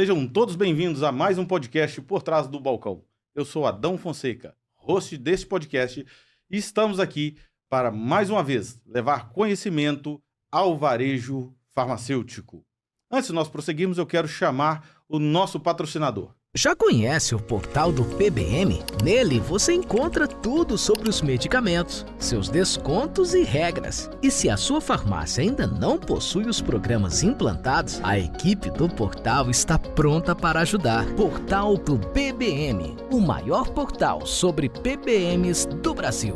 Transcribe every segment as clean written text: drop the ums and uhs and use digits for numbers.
Sejam todos bem-vindos a mais um podcast Por Trás do Balcão. Eu sou Adão Fonseca, host deste podcast, e estamos aqui para, mais uma vez, levar conhecimento ao varejo farmacêutico. Antes de nós prosseguirmos, eu quero chamar o nosso patrocinador. Já conhece o portal do PBM? Nele você encontra tudo sobre os medicamentos, seus descontos e regras. E se a sua farmácia ainda não possui os programas implantados, a equipe do portal está pronta para ajudar. Portal do PBM, o maior portal sobre PBMs do Brasil.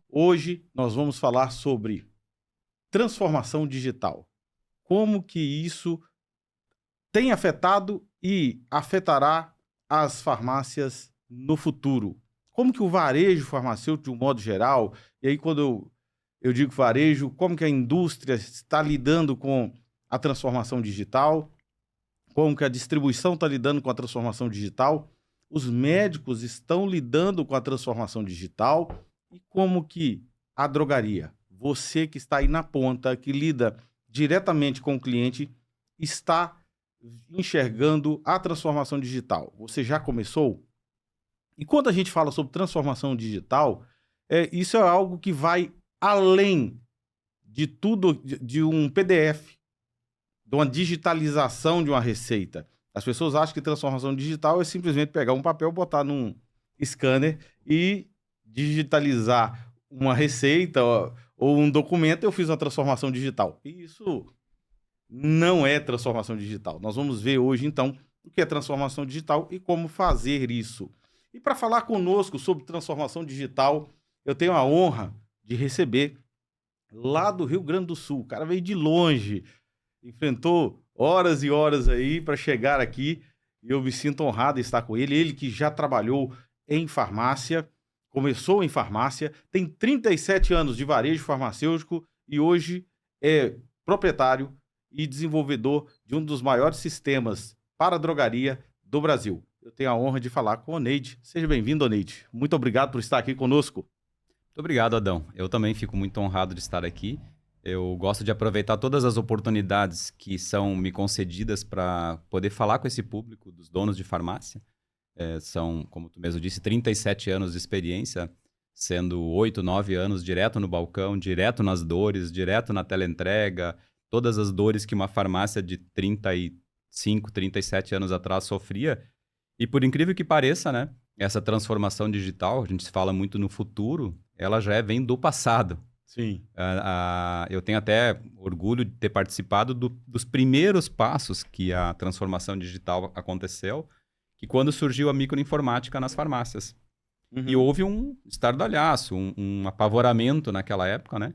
Hoje nós vamos falar sobre transformação digital. Como que isso tem afetado e afetará as farmácias no futuro. Como que o varejo farmacêutico, de um modo geral, e aí quando eu digo varejo, como que a indústria está lidando com a transformação digital, como que a distribuição está lidando com a transformação digital, os médicos estão lidando com a transformação digital e como que a drogaria, você que está aí na ponta, que lida diretamente com o cliente, está enxergando a transformação digital. Você já começou? E quando a gente fala sobre transformação digital, isso é algo que vai além de tudo, de um PDF, de uma digitalização de uma receita. As pessoas acham que transformação digital é simplesmente pegar um papel, botar num scanner e digitalizar uma receita ou um documento. Eu fiz uma transformação digital. E isso não é transformação digital. Nós vamos ver hoje, então, o que é transformação digital e como fazer isso. E para falar conosco sobre transformação digital, eu tenho a honra de receber lá do Rio Grande do Sul. O cara veio de longe, enfrentou horas e horas aí para chegar aqui e eu me sinto honrado de estar com ele. Ele que já trabalhou em farmácia, começou em farmácia, tem 37 anos de varejo farmacêutico e hoje é proprietário e desenvolvedor de um dos maiores sistemas para drogaria do Brasil. Eu tenho a honra de falar com o Oneide. Seja bem-vindo, Oneide. Muito obrigado por estar aqui conosco. Muito obrigado, Adão. Eu também fico muito honrado de estar aqui. Eu gosto de aproveitar todas as oportunidades que são me concedidas para poder falar com esse público dos donos de farmácia. São, como tu mesmo disse, 37 anos de experiência, sendo 8, 9 anos direto no balcão, direto nas dores, direto na teleentrega, todas as dores que uma farmácia de 35, 37 anos atrás sofria. E por incrível que pareça, né, essa transformação digital, a gente fala muito no futuro, ela já vem do passado. Sim. Eu tenho até orgulho de ter participado dos primeiros passos que a transformação digital aconteceu, que quando surgiu a microinformática nas farmácias. Uhum. E houve um estardalhaço, um apavoramento naquela época, né?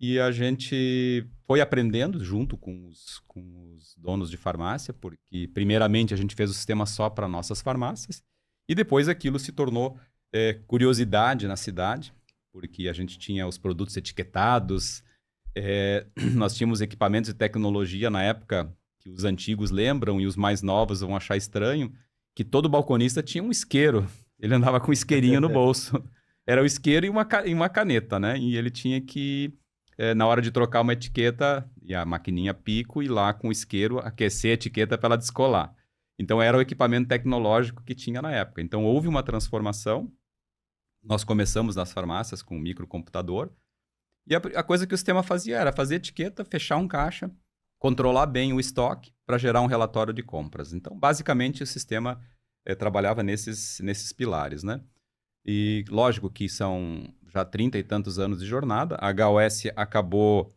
E a gente foi aprendendo junto com os donos de farmácia, porque primeiramente a gente fez o sistema só para nossas farmácias, e depois aquilo se tornou curiosidade na cidade, porque a gente tinha os produtos etiquetados, nós tínhamos equipamentos de tecnologia na época que os antigos lembram e os mais novos vão achar estranho, que todo balconista tinha um isqueiro, ele andava com um isqueirinho no bolso. Era o isqueiro e uma caneta, né? E ele tinha que na hora de trocar uma etiqueta, e a maquininha pico, ir lá com o isqueiro, aquecer a etiqueta para ela descolar. Então, era o equipamento tecnológico que tinha na época. Então, houve uma transformação. Nós começamos nas farmácias com um microcomputador. E a coisa que o sistema fazia era fazer etiqueta, fechar um caixa, controlar bem o estoque para gerar um relatório de compras. Então, basicamente, o sistema trabalhava nesses pilares, né? E lógico que são já 30 e tantos anos de jornada. A HOS acabou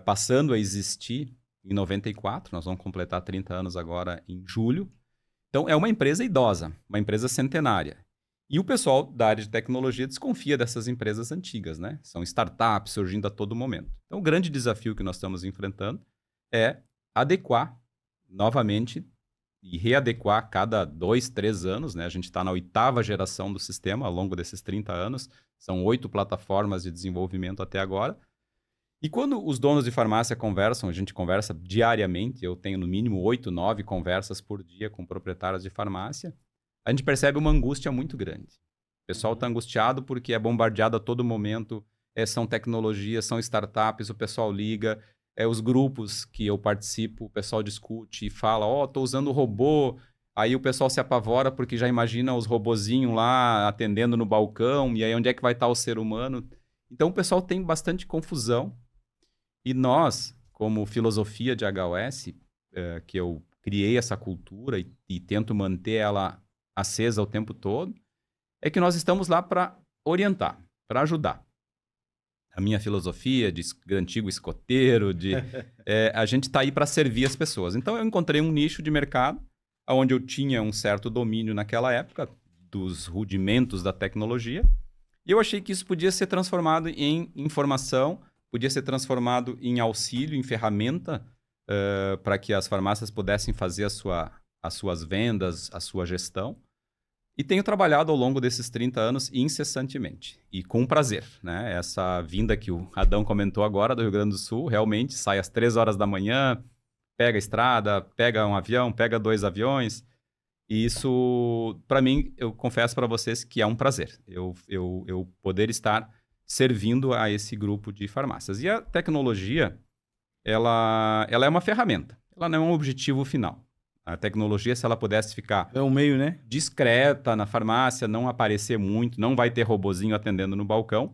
passando a existir em 94. Nós vamos completar 30 anos agora em julho. Então, é uma empresa idosa, uma empresa centenária. E o pessoal da área de tecnologia desconfia dessas empresas antigas, né? São startups surgindo a todo momento. Então, o grande desafio que nós estamos enfrentando é adequar novamente e readequar a cada 2, 3 anos, né? A gente está na 8ª geração do sistema ao longo desses 30 anos. São 8 plataformas de desenvolvimento até agora. E quando os donos de farmácia conversam, a gente conversa diariamente, eu tenho no mínimo 8, 9 conversas por dia com proprietários de farmácia, a gente percebe uma angústia muito grande. O pessoal está angustiado porque é bombardeado a todo momento, são tecnologias, são startups, o pessoal liga, os grupos que eu participo, o pessoal discute e fala, tô usando o robô, aí o pessoal se apavora porque já imagina os robozinhos lá atendendo no balcão, e aí onde é que vai estar o ser humano? Então o pessoal tem bastante confusão, e nós, como filosofia de HOS, que eu criei essa cultura e tento manter ela acesa o tempo todo, é que nós estamos lá para orientar, para ajudar. A minha filosofia de antigo escoteiro, a gente está aí para servir as pessoas. Então, eu encontrei um nicho de mercado onde eu tinha um certo domínio naquela época dos rudimentos da tecnologia, e eu achei que isso podia ser transformado em informação, podia ser transformado em auxílio, em ferramenta, para que as farmácias pudessem fazer as suas vendas, a sua gestão. E tenho trabalhado ao longo desses 30 anos incessantemente e com prazer, né? Essa vinda que o Adão comentou agora do Rio Grande do Sul, realmente sai às 3 horas da manhã, pega a estrada, pega um avião, pega 2 aviões. E isso, para mim, eu confesso para vocês que é um prazer. Eu poder estar servindo a esse grupo de farmácias. E a tecnologia, ela é uma ferramenta, ela não é um objetivo final. A tecnologia, se ela pudesse ficar É um meio, né? discreta na farmácia, não aparecer muito, não vai ter robozinho atendendo no balcão,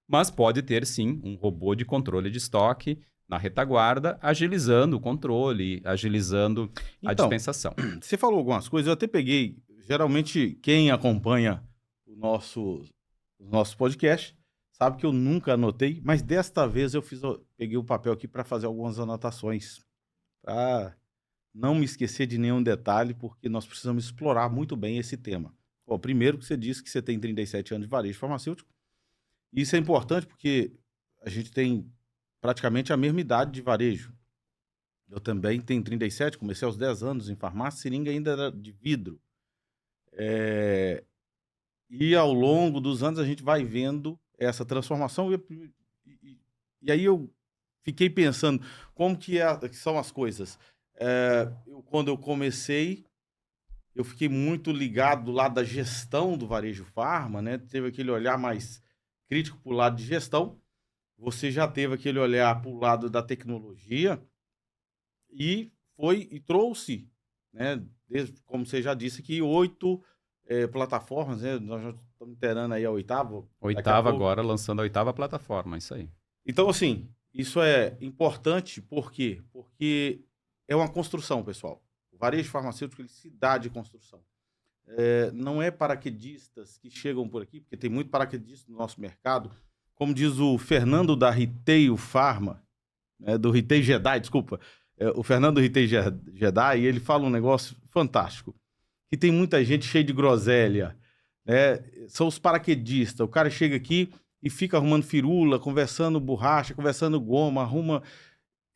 mas pode ter sim um robô de controle de estoque na retaguarda, agilizando o controle, agilizando a dispensação. Você falou algumas coisas, eu até peguei, geralmente quem acompanha o nosso podcast sabe que eu nunca anotei, mas desta vez peguei o papel aqui para fazer algumas anotações, para não me esquecer de nenhum detalhe, porque nós precisamos explorar muito bem esse tema. Bom, primeiro que você disse que você tem 37 anos de varejo farmacêutico. Isso é importante porque a gente tem praticamente a mesma idade de varejo. Eu também tenho 37, comecei aos 10 anos em farmácia, seringa ainda era de vidro. E ao longo dos anos a gente vai vendo essa transformação. E aí eu fiquei pensando como que são as coisas. Quando eu comecei, eu fiquei muito ligado do lado da gestão do varejo farma, né? Teve aquele olhar mais crítico para o lado de gestão. Você já teve aquele olhar para o lado da tecnologia e trouxe, né? Como você já disse aqui, 8 plataformas, né? Nós já estamos inteirando aí a 8ª. Oitava agora, lançando a 8ª plataforma, isso aí. Então, assim, isso é importante, por quê? Porque é uma construção, pessoal. O varejo farmacêutico, ele se dá de construção. Não é paraquedistas que chegam por aqui, porque tem muito paraquedista no nosso mercado. Como diz o Fernando da Retail Pharma, do Retail Jedi, desculpa, o Fernando do Retail Jedi, ele fala um negócio fantástico, que tem muita gente cheia de groselha, né? São os paraquedistas. O cara chega aqui e fica arrumando firula, conversando borracha, conversando goma, arruma...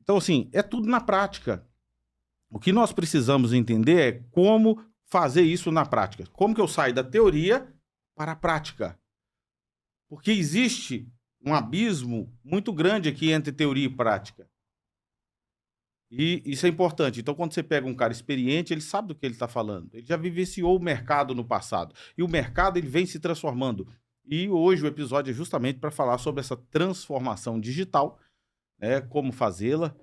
Então, assim, é tudo na prática. O que nós precisamos entender é como fazer isso na prática. Como que eu saio da teoria para a prática? Porque existe um abismo muito grande aqui entre teoria e prática. E isso é importante. Então, quando você pega um cara experiente, ele sabe do que ele está falando. Ele já vivenciou o mercado no passado. E o mercado ele vem se transformando. E hoje o episódio é justamente para falar sobre essa transformação digital, né, como fazê-la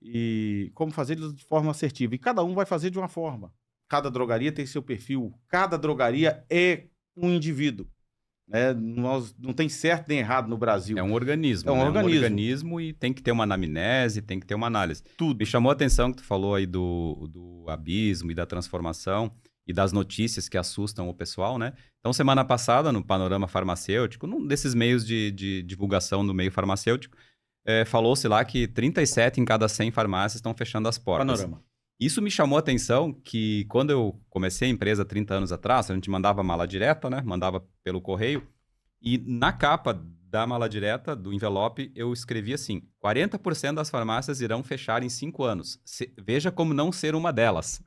e como fazê-la de forma assertiva. E cada um vai fazer de uma forma. Cada drogaria tem seu perfil. Cada drogaria é um indivíduo. Não tem certo nem errado no Brasil. É um organismo. É um organismo e tem que ter uma anamnese, tem que ter uma análise. Tudo. Me chamou a atenção que tu falou aí do abismo e da transformação e das notícias que assustam o pessoal, né? Então, semana passada, no Panorama Farmacêutico, num desses meios de divulgação do meio farmacêutico, falou-se lá que 37 em cada 100 farmácias estão fechando as portas. Panorama. Isso me chamou a atenção que quando eu comecei a empresa 30 anos atrás, a gente mandava mala direta, né? Mandava pelo correio. E na capa da mala direta, do envelope, eu escrevi assim, 40% das farmácias irão fechar em 5 anos. Veja como não ser uma delas.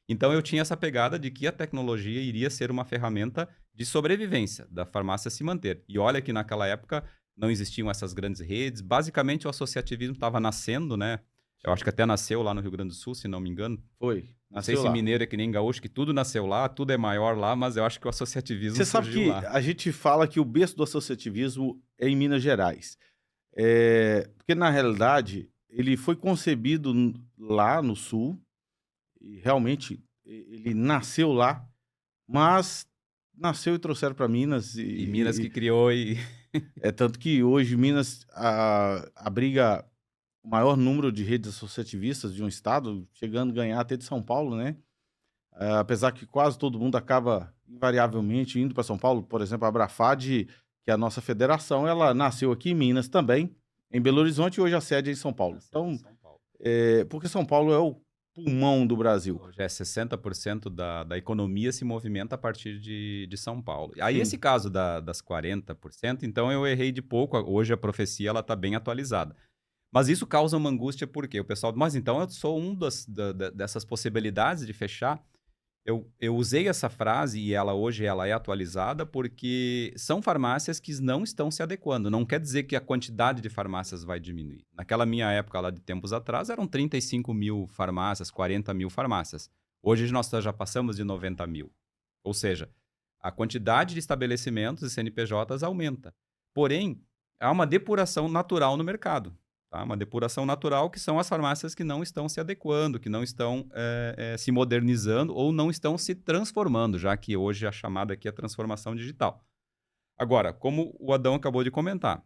Então eu tinha essa pegada de que a tecnologia iria ser uma ferramenta de sobrevivência, da farmácia se manter. E olha que naquela época não existiam essas grandes redes. Basicamente o associativismo estava nascendo, né? Eu acho que até nasceu lá no Rio Grande do Sul, se não me engano. Foi. Não sei se mineiro é que nem gaúcho, que tudo nasceu lá, tudo é maior lá, mas eu acho que o associativismo Você sabe que lá. A gente fala que o berço do associativismo é em Minas Gerais. Porque, na realidade, ele foi concebido lá no Sul, e realmente ele nasceu lá, mas nasceu e trouxeram para Minas. E Minas que criou e... É tanto que hoje Minas abriga o maior número de redes associativistas de um estado, chegando a ganhar até de São Paulo, né? Apesar que quase todo mundo acaba invariavelmente indo para São Paulo. Por exemplo, a Abrafad, que é a nossa federação, ela nasceu aqui em Minas também, em Belo Horizonte, e hoje a sede é em São Paulo. Então, porque São Paulo é o pulmão do Brasil. Hoje 60% da economia se movimenta a partir de São Paulo. Aí Sim. esse caso das 40%, então eu errei de pouco. Hoje a profecia está bem atualizada. Mas isso causa uma angústia porque o pessoal... Mas então eu sou dessas possibilidades de fechar. Eu usei essa frase e hoje ela é atualizada porque são farmácias que não estão se adequando. Não quer dizer que a quantidade de farmácias vai diminuir. Naquela minha época, lá de tempos atrás, eram 35 mil farmácias, 40 mil farmácias. Hoje nós já passamos de 90 mil. Ou seja, a quantidade de estabelecimentos e CNPJs aumenta. Porém, há uma depuração natural no mercado. Tá? Uma depuração natural que são as farmácias que não estão se adequando, que não estão se modernizando ou não estão se transformando, já que hoje a chamada aqui é transformação digital. Agora, como o Adão acabou de comentar,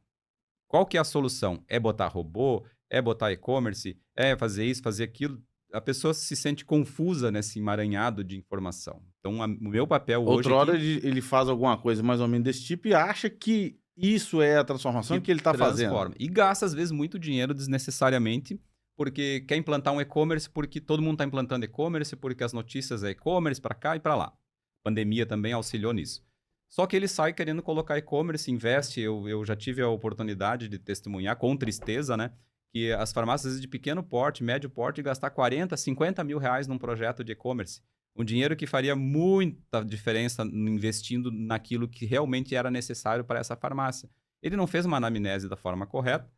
qual que é a solução? É botar robô? É botar e-commerce? É fazer isso, fazer aquilo? A pessoa se sente confusa nesse emaranhado de informação. Então, o meu papel hoje... Outrora ele faz alguma coisa mais ou menos desse tipo e acha que isso é a transformação que ele está fazendo. E gasta, às vezes, muito dinheiro desnecessariamente, porque quer implantar um e-commerce, porque todo mundo está implantando e-commerce, porque as notícias é e-commerce para cá e para lá. A pandemia também auxiliou nisso. Só que ele sai querendo colocar e-commerce, investe. Eu já tive a oportunidade de testemunhar, com tristeza, né? Que as farmácias de pequeno porte, médio porte, gastar 40, 50 mil reais num projeto de e-commerce. Um dinheiro que faria muita diferença investindo naquilo que realmente era necessário para essa farmácia. Ele não fez uma anamnese da forma correta.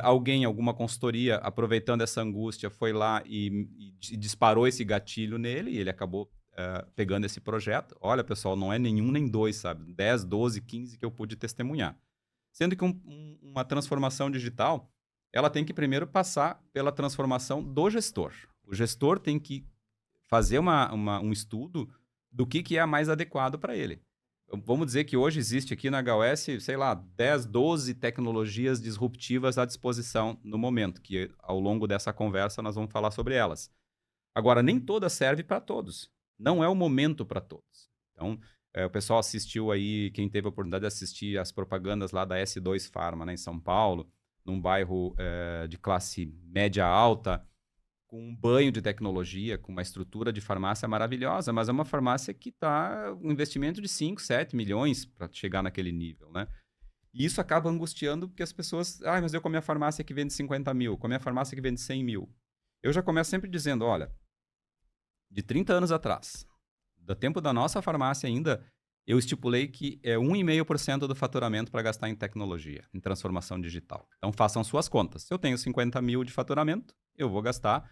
Alguma consultoria, aproveitando essa angústia, foi lá e disparou esse gatilho nele e ele acabou pegando esse projeto. Olha, pessoal, não é nenhum nem dois, sabe? 10, 12, 15 que eu pude testemunhar. Sendo que uma transformação digital, ela tem que primeiro passar pela transformação do gestor. O gestor tem que fazer um estudo do que é mais adequado para ele. Vamos dizer que hoje existe aqui na HOS, sei lá, 10, 12 tecnologias disruptivas à disposição no momento, que ao longo dessa conversa nós vamos falar sobre elas. Agora, nem todas servem para todos. Não é o momento para todos. Então, o pessoal assistiu aí, quem teve a oportunidade de assistir as propagandas lá da S2 Pharma, né, em São Paulo, num bairro de classe média alta, com um banho de tecnologia, com uma estrutura de farmácia maravilhosa, mas é uma farmácia que está um investimento de 5, 7 milhões para chegar naquele nível, né? E isso acaba angustiando porque as pessoas... mas eu com a minha farmácia que vende 50 mil, com a minha farmácia que vende 100 mil. Eu já começo sempre dizendo, olha, de 30 anos atrás, do tempo da nossa farmácia ainda, eu estipulei que é 1,5% do faturamento para gastar em tecnologia, em transformação digital. Então, façam suas contas. Se eu tenho 50 mil de faturamento, eu vou gastar...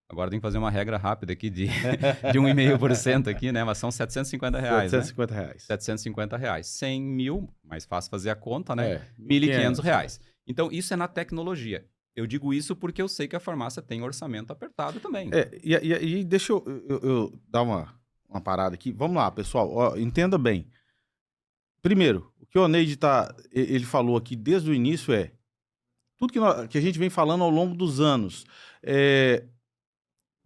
Agora tem que fazer uma regra rápida aqui de 1,5% aqui, né? Mas são R$750, 750 né? reais. 750 reais. 100 mil, mais fácil fazer a conta, né? R$1.500 reais. Então, isso é na tecnologia. Eu digo isso porque eu sei que a farmácia tem orçamento apertado também. E deixa eu dar uma parada aqui. Vamos lá, pessoal. Ó, entenda bem. Primeiro, o que o Oneide ele falou aqui desde o início tudo que a gente vem falando ao longo dos anos.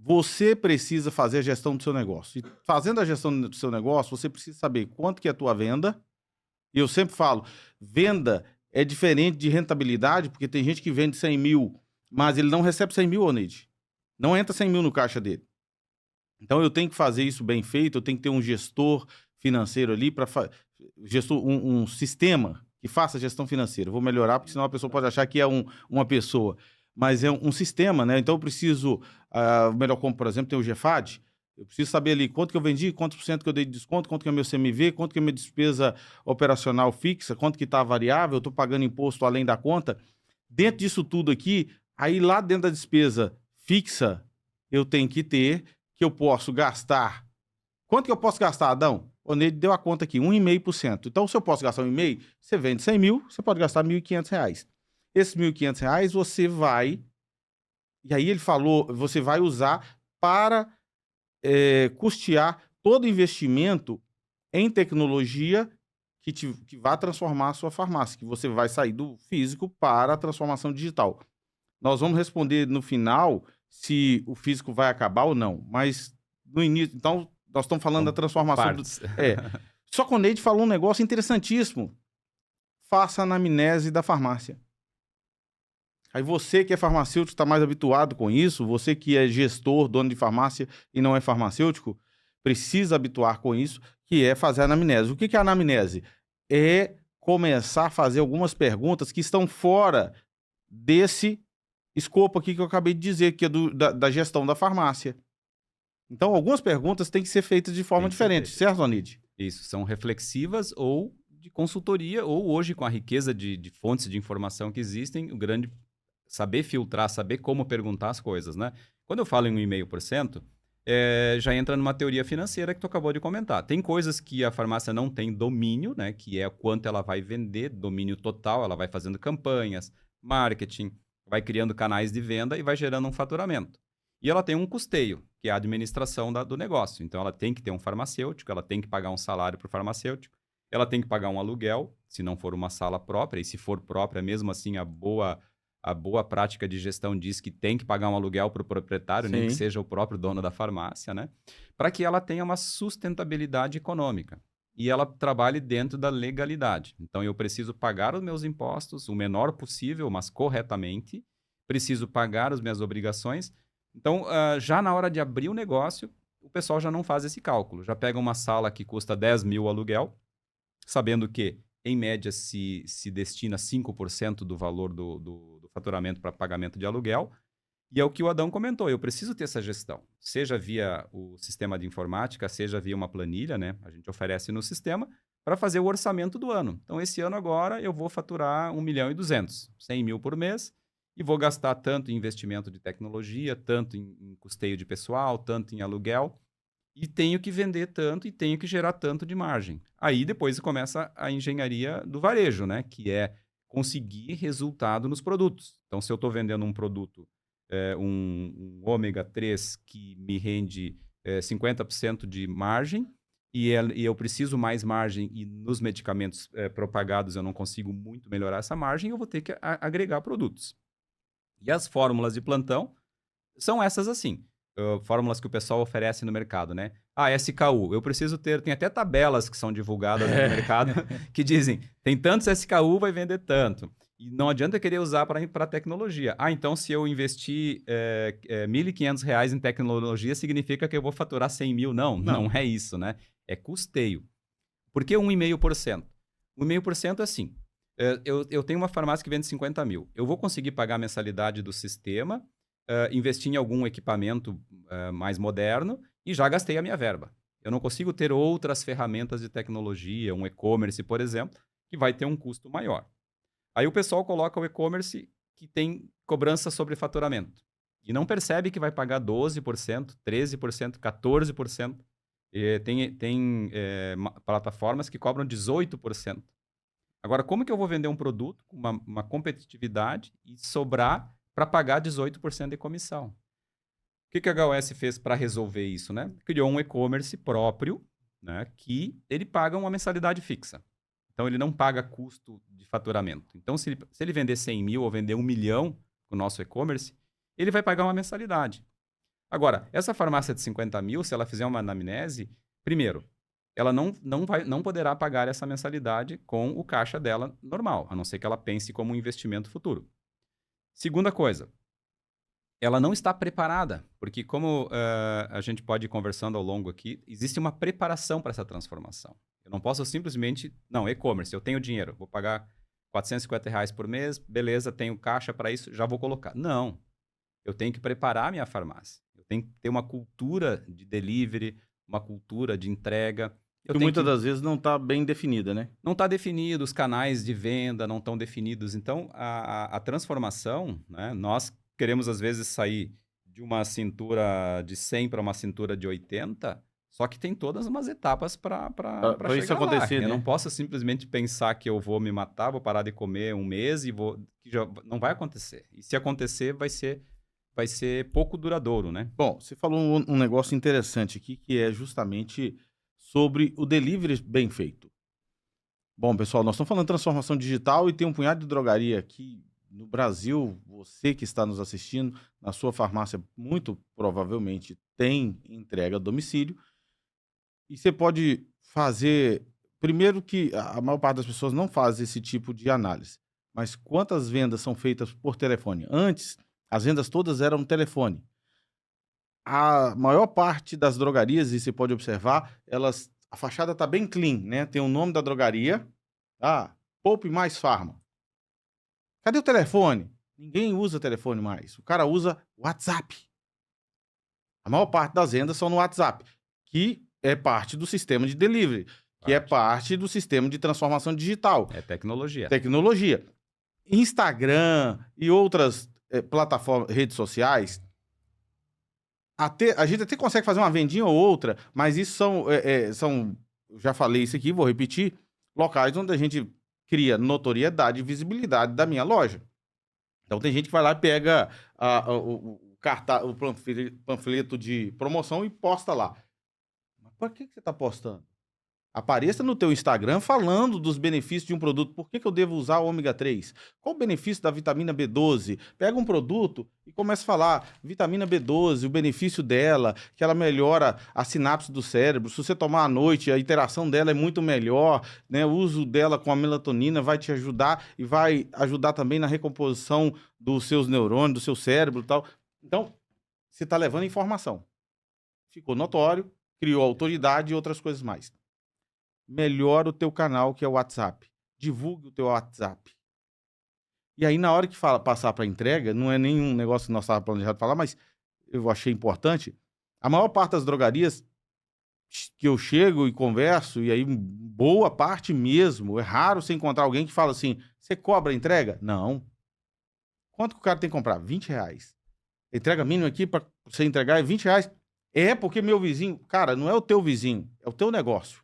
Você precisa fazer a gestão do seu negócio. E fazendo a gestão do seu negócio, você precisa saber quanto que é a tua venda. E eu sempre falo, venda é diferente de rentabilidade, porque tem gente que vende 100 mil, mas ele não recebe 100 mil, Oneide. Não entra 100 mil no caixa dele. Então, eu tenho que fazer isso bem feito, eu tenho que ter um gestor financeiro ali, um sistema que faça gestão financeira. Eu vou melhorar, porque senão a pessoa pode achar que é uma pessoa. Mas é um sistema, né? Então eu preciso, melhor como, por exemplo, tem o GFAD, eu preciso saber ali quanto que eu vendi, quantos por cento que eu dei de desconto, quanto que é meu CMV, quanto que é minha despesa operacional fixa, quanto que está variável, eu estou pagando imposto além da conta. Dentro disso tudo aqui, aí lá dentro da despesa fixa, eu tenho que ter, que eu posso gastar. Quanto que eu posso gastar, Adão? O Neide deu a conta aqui, 1,5%. Então, se eu posso gastar 1,5%, você vende 100 mil, você pode gastar R$1.500. Esses R$1.500 você vai E aí ele falou, você vai usar para custear todo investimento em tecnologia que vai transformar a sua farmácia, que você vai sair do físico para a transformação digital. Nós vamos responder no final se o físico vai acabar ou não, mas no início, então, nós estamos falando da transformação partes. Só que o Neide falou um negócio interessantíssimo. Faça a anamnese da farmácia. Aí você que é farmacêutico está mais habituado com isso, você que é gestor, dono de farmácia e não é farmacêutico, precisa habituar com isso, que é fazer a anamnese. O que é a anamnese? É começar a fazer algumas perguntas que estão fora desse escopo aqui que eu acabei de dizer, que é da gestão da farmácia. Então, algumas perguntas têm que ser feitas de forma diferente, certo, Anide? Isso, são reflexivas ou de consultoria, ou hoje, com a riqueza de fontes de informação que existem, o grande saber filtrar, saber como perguntar as coisas, né? Quando eu falo em 1,5%, já entra numa teoria financeira que tu acabou de comentar. Tem coisas que a farmácia não tem domínio, né? Que é quanto ela vai vender, domínio total, ela vai fazendo campanhas, marketing, vai criando canais de venda e vai gerando um faturamento. E ela tem um custeio, que é a administração do negócio. Então, ela tem que ter um farmacêutico, ela tem que pagar um salário para o farmacêutico, ela tem que pagar um aluguel, se não for uma sala própria, e se for própria, mesmo assim, a boa prática de gestão diz que tem que pagar um aluguel para o proprietário, nem que seja o próprio dono da farmácia, né? Para que ela tenha uma sustentabilidade econômica e ela trabalhe dentro da legalidade. Então, eu preciso pagar os meus impostos o menor possível, mas corretamente, preciso pagar as minhas obrigações. Então, já na hora de abrir o negócio, o pessoal já não faz esse cálculo. Já pega uma sala que custa 10 mil o aluguel, sabendo que, em média, se destina 5% do valor do faturamento para pagamento de aluguel. E é o que o Adão comentou, eu preciso ter essa gestão. Seja via o sistema de informática, seja via uma planilha, né? A gente oferece no sistema para fazer o orçamento do ano. Então, esse ano agora, eu vou faturar 1.200.000, 100 mil por mês, e vou gastar tanto em investimento de tecnologia, tanto em custeio de pessoal, tanto em aluguel, e tenho que vender tanto e tenho que gerar tanto de margem. Aí depois começa a engenharia do varejo, né? Que é conseguir resultado nos produtos. Então, se eu estou vendendo um produto, um ômega 3 que me rende 50% de margem, e eu preciso mais margem, e nos medicamentos propagados eu não consigo muito melhorar essa margem, eu vou ter que agregar produtos. E as fórmulas de plantão são essas assim, fórmulas que o pessoal oferece no mercado, né? SKU, eu preciso ter, tem até tabelas que são divulgadas no mercado que dizem, tem tantos SKU, vai vender tanto. E não adianta querer usar para tecnologia. Então se eu investir R$1.500 em tecnologia, significa que eu vou faturar 100 mil? Não é isso, né? É custeio. Por que 1,5%? 1,5% é assim, eu tenho uma farmácia que vende 50 mil. Eu vou conseguir pagar a mensalidade do sistema, investir em algum equipamento mais moderno e já gastei a minha verba. Eu não consigo ter outras ferramentas de tecnologia, um e-commerce, por exemplo, que vai ter um custo maior. Aí o pessoal coloca o e-commerce que tem cobrança sobre faturamento e não percebe que vai pagar 12%, 13%, 14%. Tem plataformas que cobram 18%. Agora, como que eu vou vender um produto com uma competitividade e sobrar para pagar 18% de comissão? O que a HOS fez para resolver isso, né? Criou um e-commerce próprio, né, que ele paga uma mensalidade fixa. Então, ele não paga custo de faturamento. Então, se ele vender 100 mil ou vender 1 milhão com o nosso e-commerce, ele vai pagar uma mensalidade. Agora, essa farmácia de 50 mil, se ela fizer uma anamnese, primeiro, ela não poderá pagar essa mensalidade com o caixa dela normal, a não ser que ela pense como um investimento futuro. Segunda coisa, ela não está preparada, porque como a gente pode ir conversando ao longo aqui, existe uma preparação para essa transformação. Eu não posso simplesmente, e-commerce, eu tenho dinheiro, vou pagar R$450 por mês, beleza, tenho caixa para isso, já vou colocar. Não, eu tenho que preparar a minha farmácia. Eu tenho que ter uma cultura de delivery, uma cultura de entrega. Que muitas das vezes não está bem definida, né? Não está definido, os canais de venda não estão definidos. Então, a transformação, né, nós queremos às vezes sair de uma cintura de 100 para uma cintura de 80, só que tem todas umas etapas para chegar isso acontecer, lá. né? Eu não posso simplesmente pensar que eu vou me matar, vou parar de comer um mês que já não vai acontecer. E se acontecer, vai ser vai ser pouco duradouro, né? Bom, você falou um negócio interessante aqui, que é justamente sobre o delivery bem feito. Bom, pessoal, nós estamos falando de transformação digital e tem um punhado de drogaria aqui no Brasil. Você que está nos assistindo, na sua farmácia, muito provavelmente tem entrega a domicílio. E você pode fazer. Primeiro, que a maior parte das pessoas não faz esse tipo de análise. Mas quantas vendas são feitas por telefone? Antes, as vendas todas eram telefone. A maior parte das drogarias, e você pode observar, a fachada está bem clean, né? Tem o nome da drogaria. Poupe Mais Farma. Cadê o telefone? Ninguém usa telefone mais. O cara usa WhatsApp. A maior parte das vendas são no WhatsApp, que é parte do sistema de delivery, que é parte do sistema de transformação digital. É tecnologia. Tecnologia. Instagram e outras plataformas, redes sociais, a gente até consegue fazer uma vendinha ou outra, mas isso são, já falei isso aqui, vou repetir, locais onde a gente cria notoriedade e visibilidade da minha loja. Então tem gente que vai lá e pega o panfleto de promoção e posta lá. Mas por que você está postando? Apareça no teu Instagram falando dos benefícios de um produto. Por que eu devo usar o ômega 3? Qual o benefício da vitamina B12? Pega um produto e começa a falar vitamina B12, o benefício dela, que ela melhora a sinapse do cérebro. Se você tomar à noite, a interação dela é muito melhor, né? O uso dela com a melatonina vai te ajudar e vai ajudar também na recomposição dos seus neurônios, do seu cérebro e tal. Então, você está levando informação. Ficou notório, criou autoridade e outras coisas mais. Melhora o teu canal, que é o WhatsApp. Divulgue o teu WhatsApp. E aí, na hora que passar para entrega, não é nenhum negócio que nós estávamos planejando falar, mas eu achei importante. A maior parte das drogarias que eu chego e converso, e aí boa parte mesmo, é raro você encontrar alguém que fala assim, você cobra a entrega? Não. Quanto que o cara tem que comprar? R$20. A entrega mínima aqui para você entregar é R$20. É porque meu vizinho... Cara, não é o teu vizinho, é o teu negócio.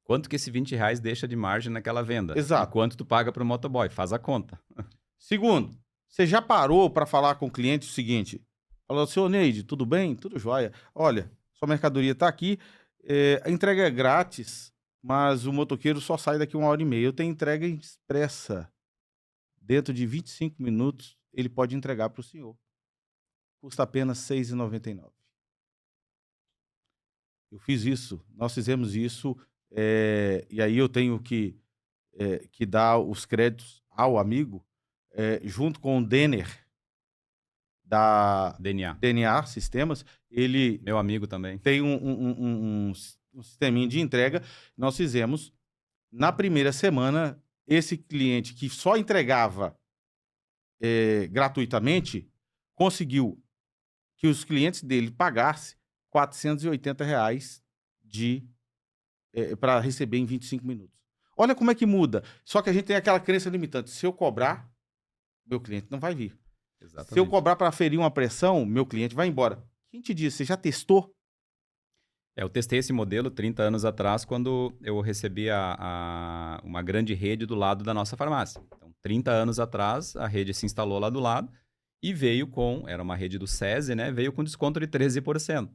Quanto que esse R$20 deixa de margem naquela venda? Exato. E quanto tu paga para o motoboy? Faz a conta. Segundo, você já parou para falar com o cliente o seguinte? Falou, senhor Neide, tudo bem? Tudo jóia. Olha, sua mercadoria está aqui, a entrega é grátis, mas o motoqueiro só sai daqui 1h30. Eu tenho entrega expressa. Dentro de 25 minutos, ele pode entregar para o senhor. Custa apenas R$ 6,99. Eu fiz isso, nós fizemos isso... e aí eu tenho que dar os créditos ao amigo, junto com o Denner, da DNA Sistemas. Ele meu amigo também tem um sisteminha de entrega. Nós fizemos, na primeira semana, esse cliente que só entregava gratuitamente, conseguiu que os clientes dele pagassem R$480 para receber em 25 minutos. Olha como é que muda. Só que a gente tem aquela crença limitante. Se eu cobrar, meu cliente não vai vir. Exatamente. Se eu cobrar para ferir uma pressão, meu cliente vai embora. Quem te disse? Você já testou? Eu testei esse modelo 30 anos atrás, quando eu recebi uma grande rede do lado da nossa farmácia. Então, 30 anos atrás, a rede se instalou lá do lado e veio era uma rede do SESI, né? Veio com desconto de 13%.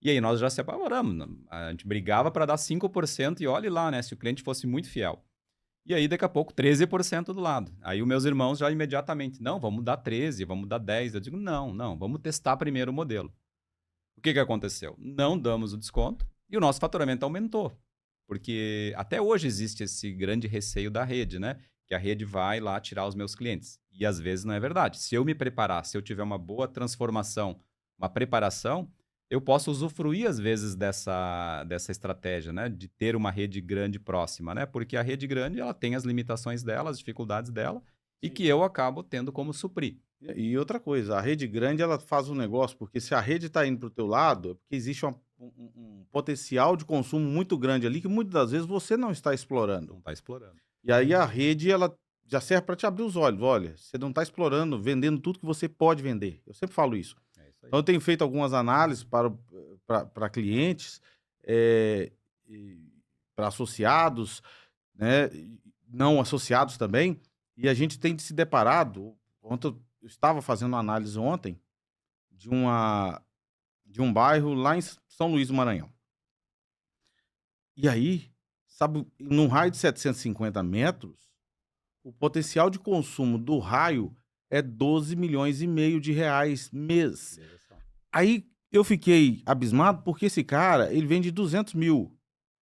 E aí nós já se apavoramos. A gente brigava para dar 5% e olhe lá, né? Se o cliente fosse muito fiel. E aí, daqui a pouco, 13% do lado. Aí os meus irmãos já imediatamente, não, vamos dar 13%, vamos dar 10%. Eu digo, não, vamos testar primeiro o modelo. O que aconteceu? Não damos o desconto e o nosso faturamento aumentou. Porque até hoje existe esse grande receio da rede, né? Que a rede vai lá tirar os meus clientes. E às vezes não é verdade. Se eu me preparar, se eu tiver uma boa transformação, uma preparação, eu posso usufruir, às vezes, dessa estratégia, né? De ter uma rede grande próxima, né? Porque a rede grande, ela tem as limitações dela, as dificuldades dela, e que eu acabo tendo como suprir. E outra coisa, a rede grande, ela faz um negócio, porque se a rede está indo para o teu lado, é porque existe um potencial de consumo muito grande ali, que muitas das vezes você não está explorando. Não está explorando. E aí a rede, ela já serve para te abrir os olhos. Olha, você não está explorando, vendendo tudo que você pode vender. Eu sempre falo isso. Então, eu tenho feito algumas análises para clientes, para associados, né, não associados também, e a gente tem se deparado. Ontem, eu estava fazendo uma análise ontem, de um bairro lá em São Luís do Maranhão. E aí, sabe, num raio de 750 metros, o potencial de consumo do raio é 12 milhões e meio de reais mês. Aí eu fiquei abismado porque esse cara, ele vende 200 mil,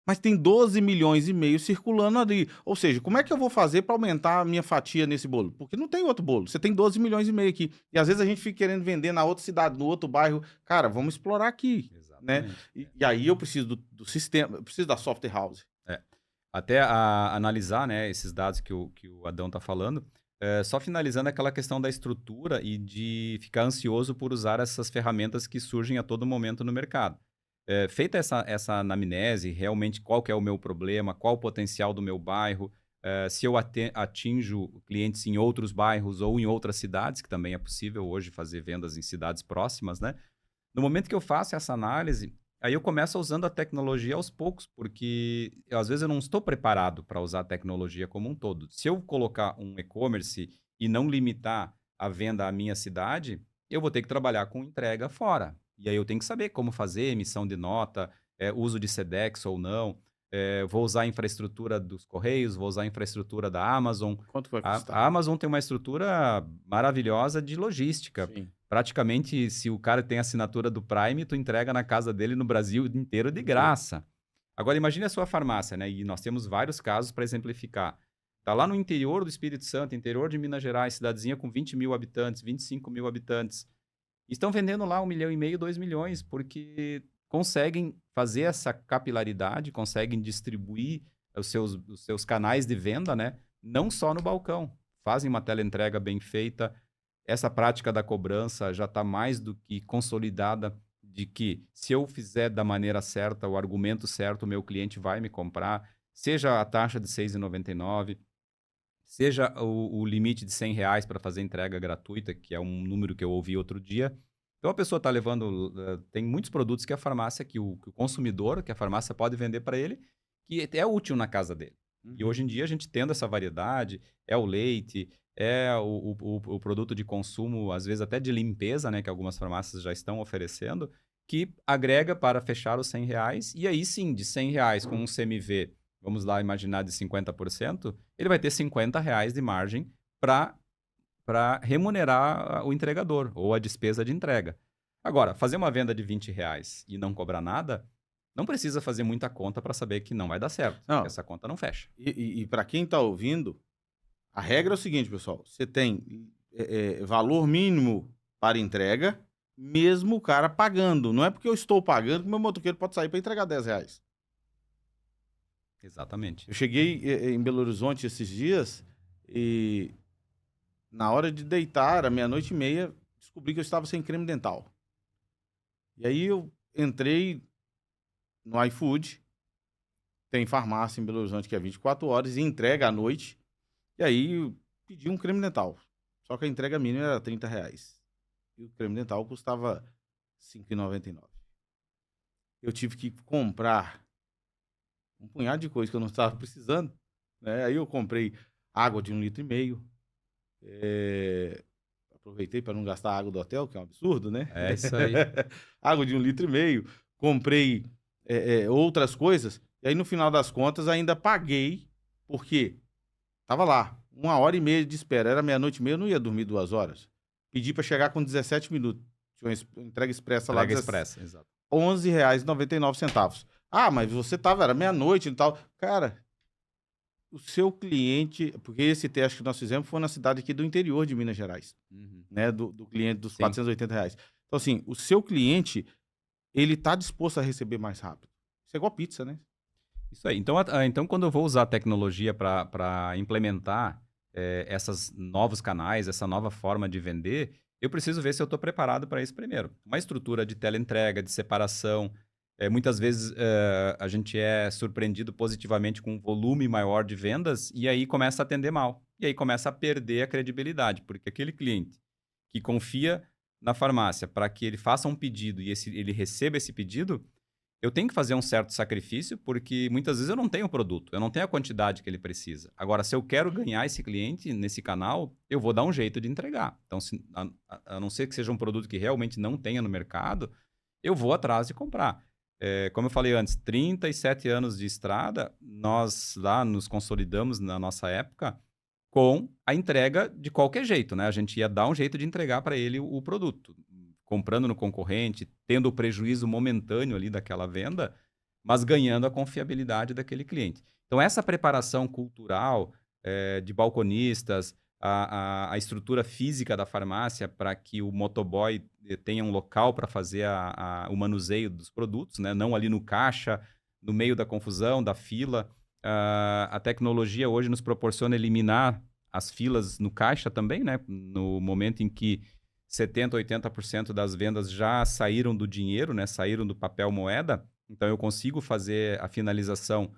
mas tem 12 milhões e meio circulando ali. Ou seja, como é que eu vou fazer para aumentar a minha fatia nesse bolo? Porque não tem outro bolo. Você tem 12 milhões e meio aqui. E às vezes a gente fica querendo vender na outra cidade, no outro bairro. Cara, vamos explorar aqui, né? Exatamente. E aí eu preciso do sistema, eu preciso da software house. Até analisar, né, esses dados que o Adão está falando, só finalizando aquela questão da estrutura e de ficar ansioso por usar essas ferramentas que surgem a todo momento no mercado. Feita essa anamnese, realmente qual que é o meu problema, qual o potencial do meu bairro, se eu atinjo clientes em outros bairros ou em outras cidades, que também é possível hoje fazer vendas em cidades próximas, né? No momento que eu faço essa análise, aí eu começo usando a tecnologia aos poucos, porque às vezes eu não estou preparado para usar a tecnologia como um todo. Se eu colocar um e-commerce e não limitar a venda à minha cidade, eu vou ter que trabalhar com entrega fora. E aí eu tenho que saber como fazer emissão de nota, uso de Sedex ou não. Vou usar a infraestrutura dos Correios, vou usar a infraestrutura da Amazon. Quanto vai custar? A Amazon tem uma estrutura maravilhosa de logística. Sim. Praticamente, se o cara tem assinatura do Prime, tu entrega na casa dele no Brasil inteiro de graça. Agora, imagine a sua farmácia, né? E nós temos vários casos para exemplificar. Tá lá no interior do Espírito Santo, interior de Minas Gerais, cidadezinha com 20 mil habitantes, 25 mil habitantes. Estão vendendo lá 1,5 milhão, 2 milhões, porque conseguem fazer essa capilaridade, conseguem distribuir os seus canais de venda, né? Não só no balcão. Fazem uma teleentrega bem feita. Essa prática da cobrança já está mais do que consolidada de que se eu fizer da maneira certa, o argumento certo, o meu cliente vai me comprar, seja a taxa de R$ 6,99, seja o limite de R$ 100 para fazer entrega gratuita, que é um número que eu ouvi outro dia. Então a pessoa está levando, tem muitos produtos que a farmácia, que o consumidor, que a farmácia pode vender para ele, que é útil na casa dele. E hoje em dia a gente tendo essa variedade, é o leite, é o produto de consumo, às vezes até de limpeza, né, que algumas farmácias já estão oferecendo, que agrega para fechar os R$ 100. E aí sim, de R$ 100 com um CMV, vamos lá imaginar de 50%, ele vai ter R$ 50 de margem para remunerar o entregador ou a despesa de entrega. Agora, fazer uma venda de R$ 20 e não cobrar nada, não precisa fazer muita conta para saber que não vai dar certo. Não. Essa conta não fecha. E para quem está ouvindo, a regra é o seguinte, pessoal. Você tem valor mínimo para entrega, mesmo o cara pagando. Não é porque eu estou pagando que meu motoqueiro pode sair para entregar R$ 10. Exatamente. Eu cheguei em Belo Horizonte esses dias e na hora de deitar, era 00:30, descobri que eu estava sem creme dental. E aí eu entrei no iFood, tem farmácia em Belo Horizonte que é 24 horas e entrega à noite. E aí eu pedi um creme dental. Só que a entrega mínima era R$ 30. E o creme dental custava R$ 5,99. Eu tive que comprar um punhado de coisa que eu não estava precisando, né? Aí eu comprei água de 1,5 litro. Aproveitei para não gastar a água do hotel, que é um absurdo, né? É isso aí. Água de 1,5 litro. Comprei outras coisas. E aí, no final das contas, ainda paguei, porque tava lá, 1h30 de espera. Era 00:30, eu não ia dormir 2 horas. Pedi para chegar com 17 minutos. Tinha uma entrega expressa lá. Entrega expressa, exato. R$ 11,99. Ah, mas você tava, era 00:00 e tal. Cara, o seu cliente, porque esse teste que nós fizemos foi na cidade aqui do interior de Minas Gerais, né? Do cliente dos Sim. R$ 480. Então, assim, o seu cliente, ele tá disposto a receber mais rápido. Isso é igual pizza, né? Isso aí. Então quando eu vou usar a tecnologia para implementar esses novos canais, essa nova forma de vender, eu preciso ver se eu estou preparado para isso primeiro. Uma estrutura de teleentrega, de separação. Muitas vezes a gente é surpreendido positivamente com um volume maior de vendas e aí começa a atender mal. E aí começa a perder a credibilidade, porque aquele cliente que confia na farmácia para que ele faça um pedido e ele receba esse pedido, eu tenho que fazer um certo sacrifício, porque muitas vezes eu não tenho o produto, eu não tenho a quantidade que ele precisa. Agora, se eu quero ganhar esse cliente nesse canal, eu vou dar um jeito de entregar. Então, a não ser que seja um produto que realmente não tenha no mercado, eu vou atrás de comprar. Como eu falei antes, 37 anos de estrada, nós lá nos consolidamos na nossa época com a entrega de qualquer jeito, né? A gente ia dar um jeito de entregar para ele o produto, comprando no concorrente, tendo o prejuízo momentâneo ali daquela venda, mas ganhando a confiabilidade daquele cliente. Então, essa preparação cultural de balconistas, a estrutura física da farmácia para que o motoboy tenha um local para fazer o manuseio dos produtos, né? Não ali no caixa, no meio da confusão, da fila. A tecnologia hoje nos proporciona eliminar as filas no caixa também, né? No momento em que 70%, 80% das vendas já saíram do dinheiro, né? Saíram do papel moeda. Então, eu consigo fazer a finalização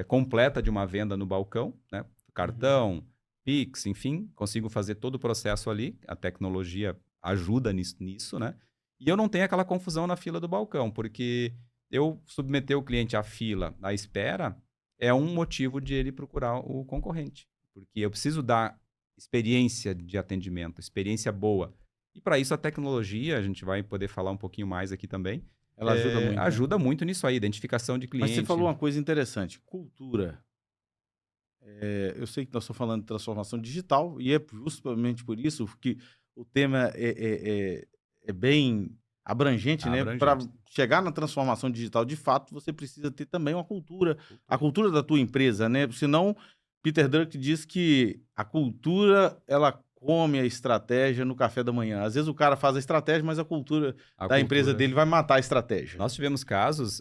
completa de uma venda no balcão, né? Cartão, Pix, enfim, consigo fazer todo o processo ali. A tecnologia ajuda nisso, né? E eu não tenho aquela confusão na fila do balcão, porque eu submeter o cliente à fila, à espera, é um motivo de ele procurar o concorrente. Porque eu preciso dar experiência de atendimento, experiência boa. E para isso a tecnologia, a gente vai poder falar um pouquinho mais aqui também, Ela ajuda muito. Ajuda muito nisso aí, identificação de cliente. Mas você falou uma coisa interessante, cultura. Eu sei que nós estamos falando de transformação digital e é justamente por isso que o tema é bem abrangente, né? Para chegar na transformação digital, de fato, você precisa ter também uma cultura, a cultura da tua empresa, né? Senão, Peter Drucker diz que a cultura, ela come a estratégia no café da manhã. Às vezes o cara faz a estratégia, mas a cultura da empresa dele vai matar a estratégia. Nós tivemos casos,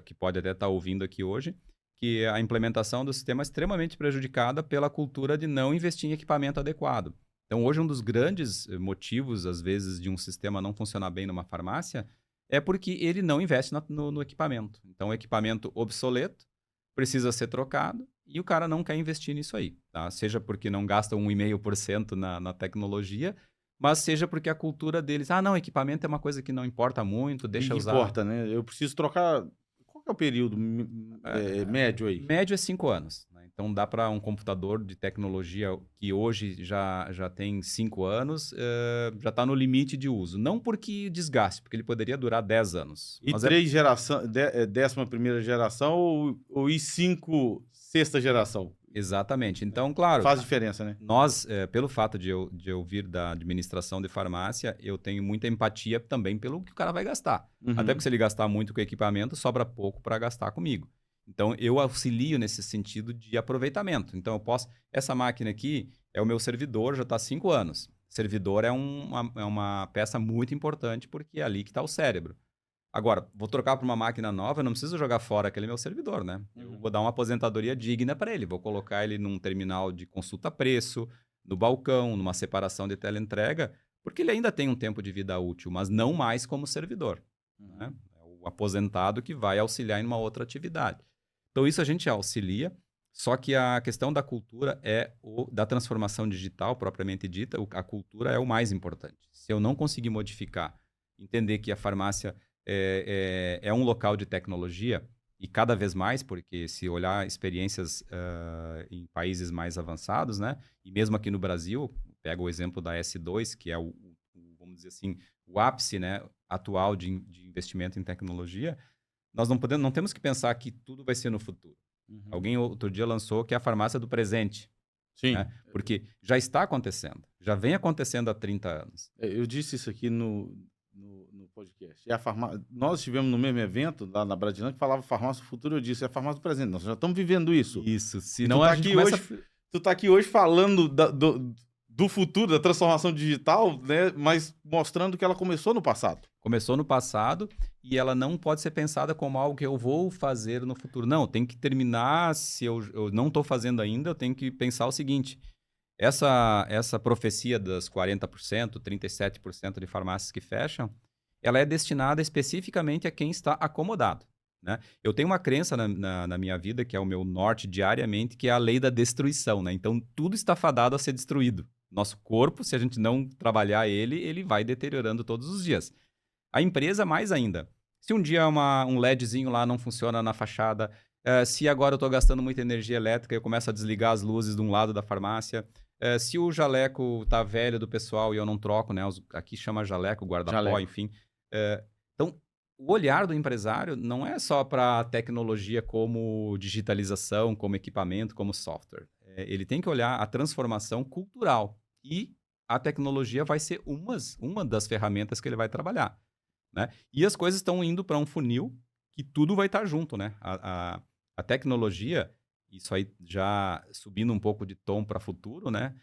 que pode até estar ouvindo aqui hoje, que a implementação do sistema é extremamente prejudicada pela cultura de não investir em equipamento adequado. Então, hoje, um dos grandes motivos, às vezes, de um sistema não funcionar bem numa farmácia é porque ele não investe no equipamento. Então, o equipamento obsoleto precisa ser trocado e o cara não quer investir nisso aí. Tá? Seja porque não gasta 1,5% na tecnologia, mas seja porque a cultura deles, não, equipamento é uma coisa que não importa muito, deixa usar. Não importa, né? Eu preciso trocar. Qual que é o período médio aí? Médio é 5 anos. Né? Então, dá para um computador de tecnologia que hoje já tem 5 anos, já está no limite de uso. Não porque desgaste, porque ele poderia durar 10 anos. E 3 geração, 11ª geração ou i5 6ª geração? Exatamente. Então, claro... Faz diferença, né? Nós, pelo fato de eu vir da administração de farmácia, eu tenho muita empatia também pelo que o cara vai gastar. Até porque se ele gastar muito com equipamento, sobra pouco para gastar comigo. Então, eu auxilio nesse sentido de aproveitamento. Então, eu posso... Essa máquina aqui é o meu servidor, já está há 5 anos. Servidor é uma peça muito importante porque é ali que está o cérebro. Agora, vou trocar para uma máquina nova, eu não preciso jogar fora aquele meu servidor, né? Eu vou dar uma aposentadoria digna para ele. Vou colocar ele num terminal de consulta-preço, no balcão, numa separação de teleentrega, porque ele ainda tem um tempo de vida útil, mas não mais como servidor. Né? É o aposentado que vai auxiliar em uma outra atividade. Então, isso a gente auxilia, só que a questão da cultura da transformação digital, propriamente dita, a cultura é o mais importante. Se eu não conseguir modificar, entender que a farmácia é um local de tecnologia, e cada vez mais, porque se olhar experiências em países mais avançados, né, e mesmo aqui no Brasil, pega o exemplo da S2, que é vamos dizer assim, o ápice, né, atual de investimento em tecnologia, nós não temos que pensar que tudo vai ser no futuro. Alguém outro dia lançou que é a farmácia do presente. Sim. Né? Porque já está acontecendo, já vem acontecendo há 30 anos. Eu disse isso aqui no podcast. Nós estivemos no mesmo evento, lá na Bradilândia, que falava farmácia do futuro, eu disse, é a farmácia do presente. Nós já estamos vivendo isso. Isso. Senão Tu tá aqui hoje falando do futuro, da transformação digital, né? Mas mostrando que ela começou no passado. Começou no passado e ela não pode ser pensada como algo que eu vou fazer no futuro. Não, tem que terminar, se eu não estou fazendo ainda, eu tenho que pensar o seguinte, essa profecia das 40%, 37% de farmácias que fecham, ela é destinada especificamente a quem está acomodado. Né? Eu tenho uma crença na minha vida, que é o meu norte diariamente, que é a lei da destruição. Né? Então, tudo está fadado a ser destruído. Nosso corpo, se a gente não trabalhar ele vai deteriorando todos os dias. A empresa, mais ainda. Se um dia um LEDzinho lá não funciona na fachada, se agora eu estou gastando muita energia elétrica, eu começo a desligar as luzes de um lado da farmácia. Se o jaleco tá velho do pessoal e eu não troco, né? Aqui chama jaleco, guarda-pó, Jaleco. enfim. Então, o olhar do empresário não é só para tecnologia como digitalização, como equipamento, como software. Ele tem que olhar a transformação cultural. E a tecnologia vai ser uma das ferramentas que ele vai trabalhar, né? E as coisas estão indo para um funil que tudo vai estar junto, né? A tecnologia, isso aí já subindo um pouco de tom para futuro, né?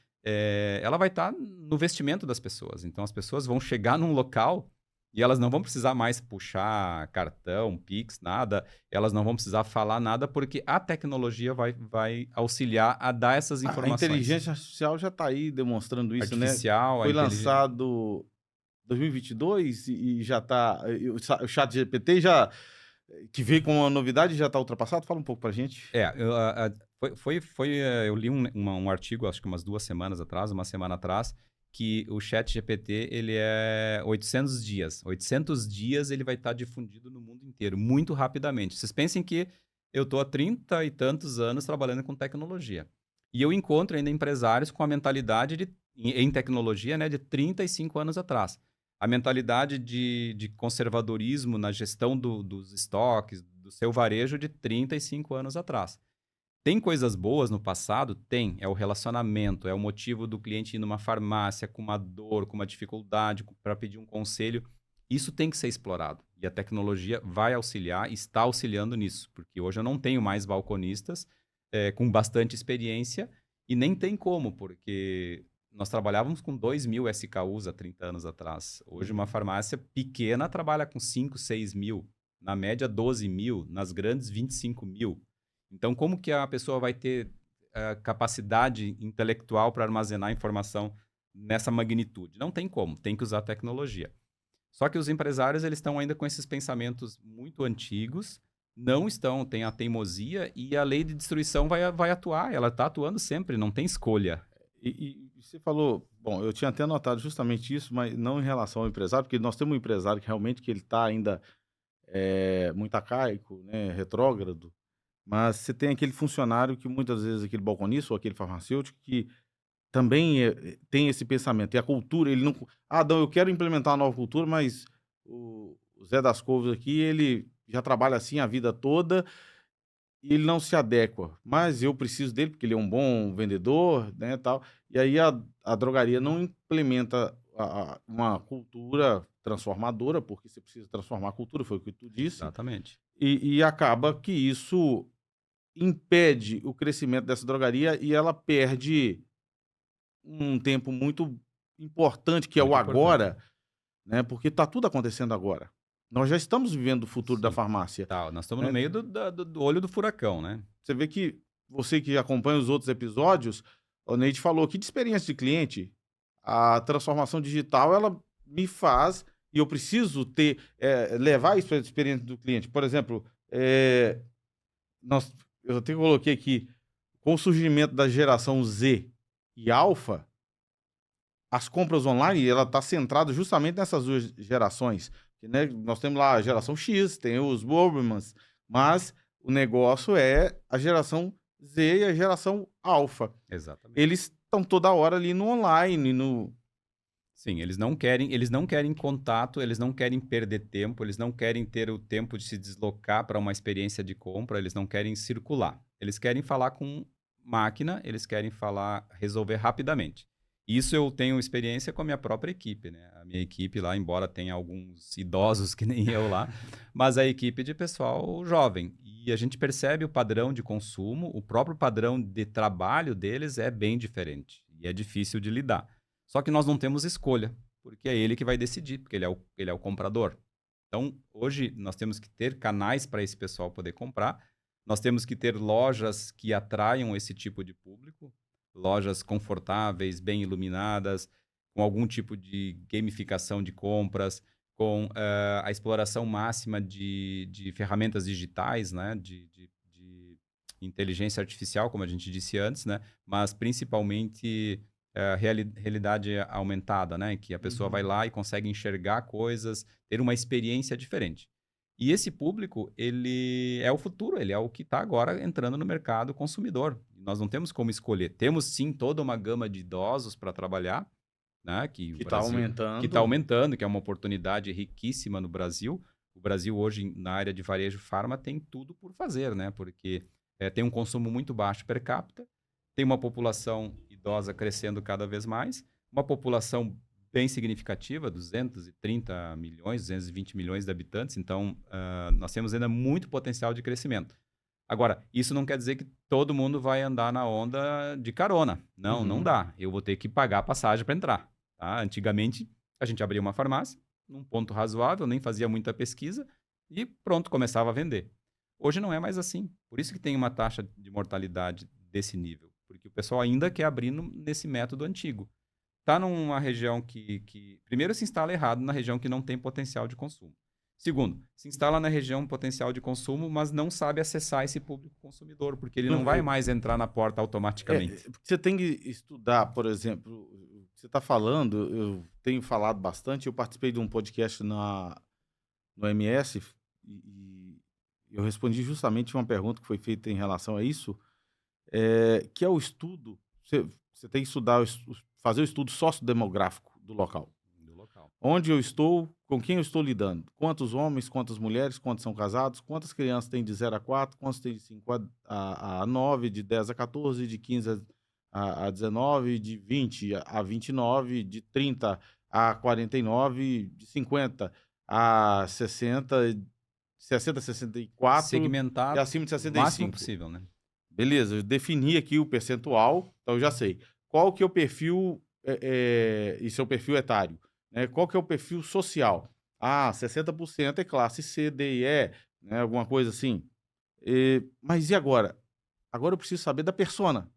Ela vai estar no vestimento das pessoas. Então, as pessoas vão chegar num local e elas não vão precisar mais puxar cartão, Pix, nada. Elas não vão precisar falar nada porque a tecnologia vai auxiliar a dar essas A informações. inteligência artificial já está aí demonstrando isso, Artificial, né? Foi lançado 2022 e já está... O ChatGPT já... Que veio com uma novidade já está ultrapassado? Fala um pouco para a gente. Eu li um artigo, acho que umas 2 semanas atrás, uma semana atrás, que o ChatGPT, ele é 800 dias. 800 dias ele vai estar difundido no mundo inteiro, muito rapidamente. Vocês pensem que eu estou há 30 e tantos anos trabalhando com tecnologia. E eu encontro ainda empresários com a mentalidade em tecnologia, né, de 35 anos atrás. A mentalidade de conservadorismo na gestão dos estoques, do seu varejo de 35 anos atrás. Tem coisas boas no passado? Tem. É o relacionamento, é o motivo do cliente ir numa farmácia com uma dor, com uma dificuldade, para pedir um conselho. Isso tem que ser explorado. E a tecnologia vai auxiliar, está auxiliando nisso. Porque hoje eu não tenho mais balconistas com bastante experiência e nem tem como, porque nós trabalhávamos com 2.000 SKUs há 30 anos atrás. Hoje uma farmácia pequena trabalha com 5, 6 mil. Na média, 12 mil. Nas grandes, 25 mil. Então, como que a pessoa vai ter capacidade intelectual para armazenar informação nessa magnitude? Não tem como, tem que usar tecnologia. Só que os empresários eles estão ainda com esses pensamentos muito antigos, não estão, tem a teimosia e a lei de destruição vai atuar, ela está atuando sempre, não tem escolha. E você falou, bom, eu tinha até notado justamente isso, mas não em relação ao empresário, porque nós temos um empresário que realmente que ele está ainda muito arcaico, né, retrógrado. Mas você tem aquele funcionário que muitas vezes, aquele balconista ou aquele farmacêutico, que também tem esse pensamento. E a cultura, ele não. Ah, não, eu quero implementar uma nova cultura, mas o Zé das Couves aqui, ele já trabalha assim a vida toda e ele não se adequa. Mas eu preciso dele, porque ele é um bom vendedor, né, tal. E aí a drogaria não implementa uma cultura transformadora, porque você precisa transformar a cultura, foi o que tu disse. Exatamente. E acaba que isso impede o crescimento dessa drogaria e ela perde um tempo muito importante, que é Muito o importante. agora, né? Porque está tudo acontecendo agora. Nós já estamos vivendo o futuro da Sim. farmácia. Tá, nós estamos né? no meio do olho do furacão, né? Você vê que você que acompanha os outros episódios, o Neide falou que de experiência de cliente, a transformação digital, ela me faz, e eu preciso levar isso para a experiência do cliente. Por exemplo, eu até coloquei aqui, com o surgimento da geração Z e Alpha, as compras online, ela está centrada justamente nessas duas gerações. Né? Nós temos lá a geração X, tem os Bobermans, mas o negócio é a geração Z e a geração Alpha. Exatamente. Eles estão toda hora ali no online, Sim, eles não querem contato, eles não querem perder tempo, eles não querem ter o tempo de se deslocar para uma experiência de compra, eles não querem circular. Eles querem falar com máquina, eles querem resolver rapidamente. Isso eu tenho experiência com a minha própria equipe, né? A minha equipe lá, embora tenha alguns idosos que nem eu lá, mas a equipe de pessoal jovem. E a gente percebe o padrão de consumo, o próprio padrão de trabalho deles é bem diferente e é difícil de lidar. Só que nós não temos escolha, porque é ele que vai decidir, porque ele é o comprador. Então, hoje, nós temos que ter canais para esse pessoal poder comprar, nós temos que ter lojas que atraiam esse tipo de público, lojas confortáveis, bem iluminadas, com algum tipo de gamificação de compras, com a exploração máxima de ferramentas digitais, né? de inteligência artificial, como a gente disse antes, né? Mas principalmente realidade aumentada, né? Que a pessoa vai lá e consegue enxergar coisas, ter uma experiência diferente. E esse público, ele é o futuro, ele é o que está agora entrando no mercado consumidor. Nós não temos como escolher. Temos, sim, toda uma gama de idosos para trabalhar, né? Que o Que está Brasil, que aumentando. está aumentando, que é uma oportunidade riquíssima no Brasil. O Brasil hoje, na área de varejo farma, tem tudo por fazer, né? Porque tem um consumo muito baixo per capita, tem uma população idosa crescendo cada vez mais, uma população bem significativa, 230 milhões, 220 milhões de habitantes, então nós temos ainda muito potencial de crescimento. Agora, isso não quer dizer que todo mundo vai andar na onda de carona. Não, não dá. Eu vou ter que pagar a passagem para entrar. Tá? Antigamente, a gente abria uma farmácia, num ponto razoável, nem fazia muita pesquisa e pronto, começava a vender. Hoje não é mais assim. Por isso que tem uma taxa de mortalidade desse nível. Porque o pessoal ainda quer abrir nesse método antigo. Está numa região que, primeiro, se instala errado na região que não tem potencial de consumo. Segundo, se instala na região potencial de consumo, mas não sabe acessar esse público consumidor, porque ele não vai mais entrar na porta automaticamente. Porque você tem que estudar, por exemplo, o que você está falando, eu tenho falado bastante, eu participei de um podcast no MS e eu respondi justamente uma pergunta que foi feita em relação a isso, que é o estudo, você tem que estudar, fazer o estudo sociodemográfico do local. Onde eu estou, com quem eu estou lidando, quantos homens, quantas mulheres, quantos são casados, quantas crianças têm de 0 a 4, quantos têm de 5 a 9, de 10 a 14, de 15 a 19, de 20 a 29, de 30 a 49, de 50 a 60, 60 a 64 segmentado e acima de o 65. máximo possível, né? Beleza, eu defini aqui o percentual, então eu já sei. Qual que é o perfil, isso é o perfil etário, né? Qual que é o perfil social? 60% é classe C, D e E, né? Alguma coisa assim. Mas e agora? Agora eu preciso saber da persona.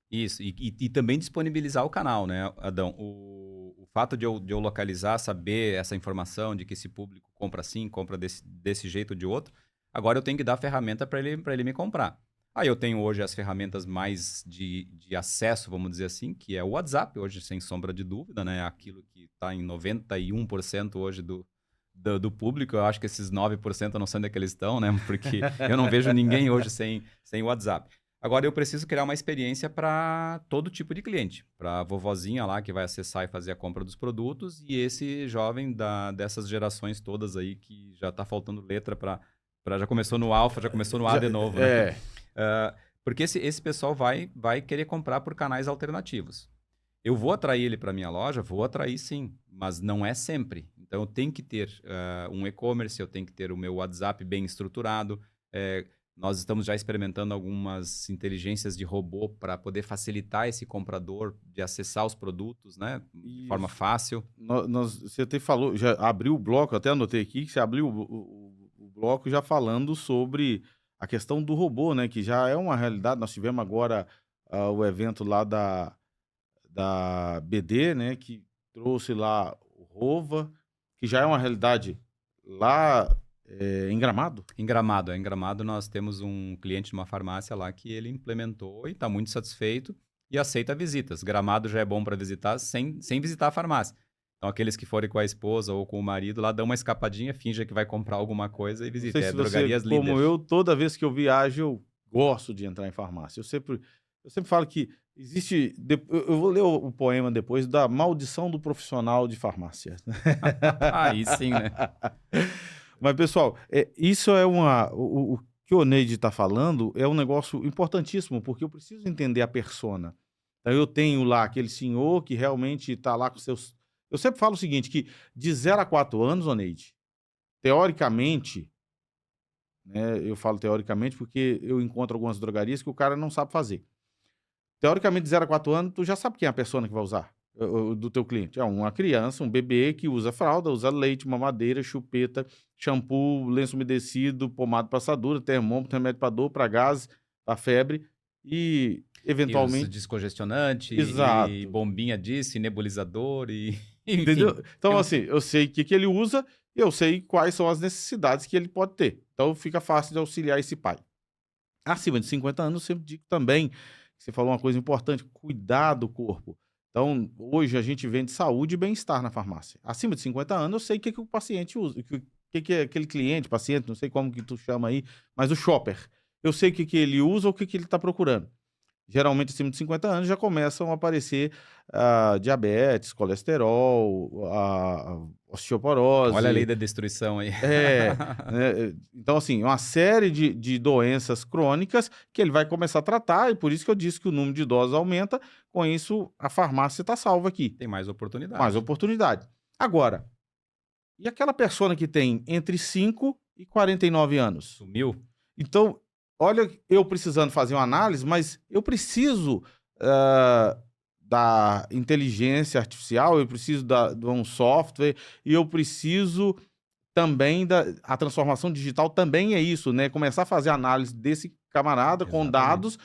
Isso, e também disponibilizar o canal, né, Adão? O fato de eu localizar, saber essa informação de que esse público compra assim, compra desse jeito ou de outro, agora eu tenho que dar a ferramenta para ele me comprar. Aí eu tenho hoje as ferramentas mais de acesso, vamos dizer assim, que é o WhatsApp, hoje sem sombra de dúvida, né? Aquilo que está em 91% hoje do público. Eu acho que esses 9% eu não sei onde é que eles estão, né? Porque eu não vejo ninguém hoje sem WhatsApp. Agora eu preciso criar uma experiência para todo tipo de cliente. Para a vovozinha lá que vai acessar e fazer a compra dos produtos e esse jovem dessas gerações todas aí que já está faltando letra para já começou no alfa, já começou no A de novo, né? Porque esse pessoal vai querer comprar por canais alternativos. Eu vou atrair ele para minha loja? Vou atrair sim, mas não é sempre. Então eu tenho que ter um e-commerce, eu tenho que ter o meu WhatsApp bem estruturado. Nós estamos já experimentando algumas inteligências de robô para poder facilitar esse comprador de acessar os produtos, né? De forma fácil. Você até falou, já abriu o bloco, até anotei aqui que você abriu o bloco já falando sobre a questão do robô, né? Que já é uma realidade. Nós tivemos agora o evento lá da BD, né? Que trouxe lá o Rova, que já é uma realidade lá em Gramado. Em Gramado nós temos um cliente de uma farmácia lá que ele implementou e está muito satisfeito e aceita visitas. Gramado já é bom para visitar sem visitar a farmácia. Então, aqueles que forem com a esposa ou com o marido lá, dão uma escapadinha, finge que vai comprar alguma coisa e visita. Drogarias Líder. Como eu, toda vez que eu viajo, eu gosto de entrar em farmácia. Eu sempre falo que existe... Eu vou ler o poema depois da maldição do profissional de farmácia. Aí sim, né? Mas, pessoal, isso é o que o Neide está falando é um negócio importantíssimo, porque eu preciso entender a persona. Então, eu tenho lá aquele senhor que realmente está lá com seus... Eu sempre falo o seguinte, que de 0 a 4 anos, Neide, teoricamente, né, eu falo teoricamente porque eu encontro algumas drogarias que o cara não sabe fazer. Teoricamente, de 0 a 4 anos, tu já sabe quem é a persona que vai usar do teu cliente. É uma criança, um bebê que usa fralda, usa leite, mamadeira, chupeta, shampoo, lenço umedecido, pomada passadura, termômetro, remédio para dor, para gás, para febre e, eventualmente... E descongestionante, Exato. E bombinha disso, e nebulizador, e... Entendeu? Então, assim, eu sei o que ele usa e eu sei quais são as necessidades que ele pode ter. Então, fica fácil de auxiliar esse pai. Acima de 50 anos, eu sempre digo também, você falou uma coisa importante, cuidar do corpo. Então, hoje a gente vende saúde e bem-estar na farmácia. Acima de 50 anos, eu sei o que o paciente usa, o que que é aquele cliente, paciente, não sei como que tu chama aí, mas o shopper. Eu sei o que ele usa ou o que ele está procurando. Geralmente, acima de 50 anos, já começam a aparecer diabetes, colesterol, osteoporose. Olha a lei da destruição aí. Né? Então, assim, uma série de doenças crônicas que ele vai começar a tratar, e por isso que eu disse que o número de doses aumenta. Com isso, a farmácia está salva aqui. Tem mais oportunidade. Mais oportunidade. Agora, e aquela pessoa que tem entre 5 e 49 anos? Sumiu? Então, olha, eu precisando fazer uma análise, mas eu preciso da inteligência artificial, eu preciso de um software, e eu preciso também a transformação digital também é isso, né? Começar a fazer análise desse camarada com dados,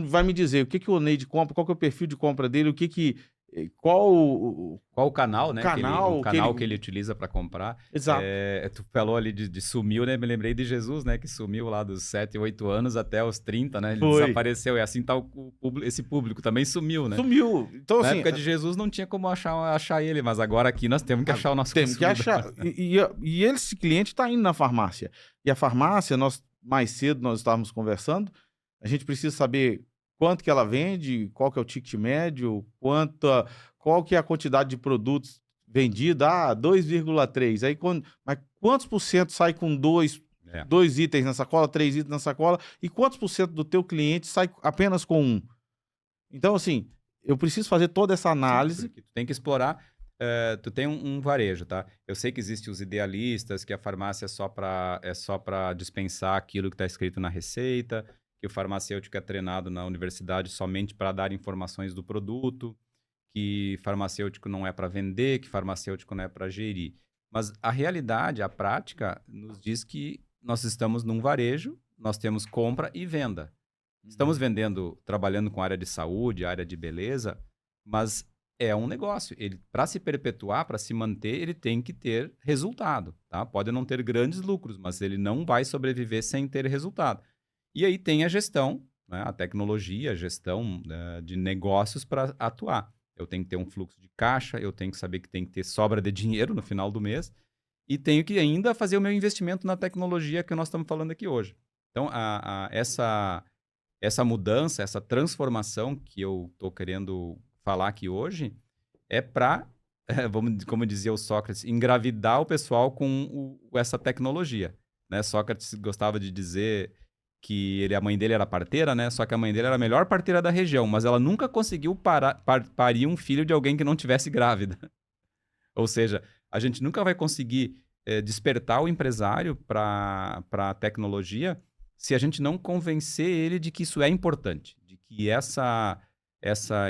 vai me dizer o que o Oneide compra, qual que é o perfil de compra dele, qual o canal, né? O canal que ele utiliza para comprar. Exato. Tu falou ali de sumiu, né? Me lembrei de Jesus, né? Que sumiu lá dos 7, 8 anos até os 30, né? Ele desapareceu. E assim tá esse público também sumiu, né? Sumiu. Então, Na assim, época de Jesus não tinha como achar ele, mas agora aqui nós temos que achar o nosso consumidor. Temos que achar. E esse cliente está indo na farmácia. E a farmácia, mais cedo nós estávamos conversando, a gente precisa saber quanto que ela vende, qual que é o ticket médio, qual que é a quantidade de produtos vendida, 2,3. Mas quantos por cento sai com dois itens na sacola, 3 itens na sacola, e quantos por cento do teu cliente sai apenas com um? Então, assim, eu preciso fazer toda essa análise. Sim, tu tem que explorar. Tu tem um varejo, tá? Eu sei que existem os idealistas, que a farmácia é só para dispensar aquilo que está escrito na receita, que o farmacêutico é treinado na universidade somente para dar informações do produto, que farmacêutico não é para vender, que farmacêutico não é para gerir. Mas a realidade, a prática, nos diz que nós estamos num varejo, nós temos compra e venda. Estamos trabalhando com área de saúde, área de beleza, mas é um negócio. Ele, para se perpetuar, para se manter, ele tem que ter resultado, tá? Pode não ter grandes lucros, mas ele não vai sobreviver sem ter resultado. E aí tem a gestão, né, a tecnologia, a gestão de negócios para atuar. Eu tenho que ter um fluxo de caixa, eu tenho que saber que tem que ter sobra de dinheiro no final do mês e tenho que ainda fazer o meu investimento na tecnologia que nós estamos falando aqui hoje. Então, essa mudança, essa transformação que eu estou querendo falar aqui hoje é para, como dizia o Sócrates, engravidar o pessoal com essa tecnologia. Né? Sócrates gostava de dizer que a mãe dele era parteira, né? Só que a mãe dele era a melhor parteira da região, mas ela nunca conseguiu parir um filho de alguém que não tivesse grávida. Ou seja, a gente nunca vai conseguir despertar o empresário para a tecnologia se a gente não convencer ele de que isso é importante, de que essa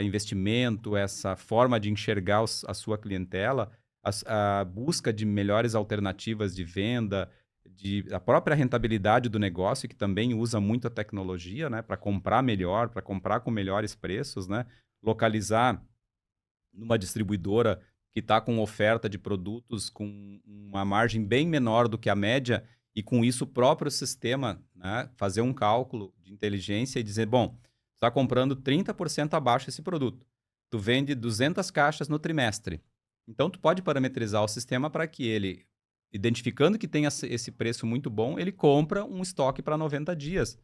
investimento, essa forma de enxergar a sua clientela, a busca de melhores alternativas de venda, a própria rentabilidade do negócio, que também usa muito a tecnologia, né, para comprar melhor, para comprar com melhores preços, né, localizar numa distribuidora que está com oferta de produtos com uma margem bem menor do que a média e com isso o próprio sistema, né, fazer um cálculo de inteligência e dizer, bom, tu está comprando 30% abaixo esse produto, tu vende 200 caixas no trimestre, então tu pode parametrizar o sistema para que ele, identificando que tem esse preço muito bom, ele compra um estoque para 90 dias.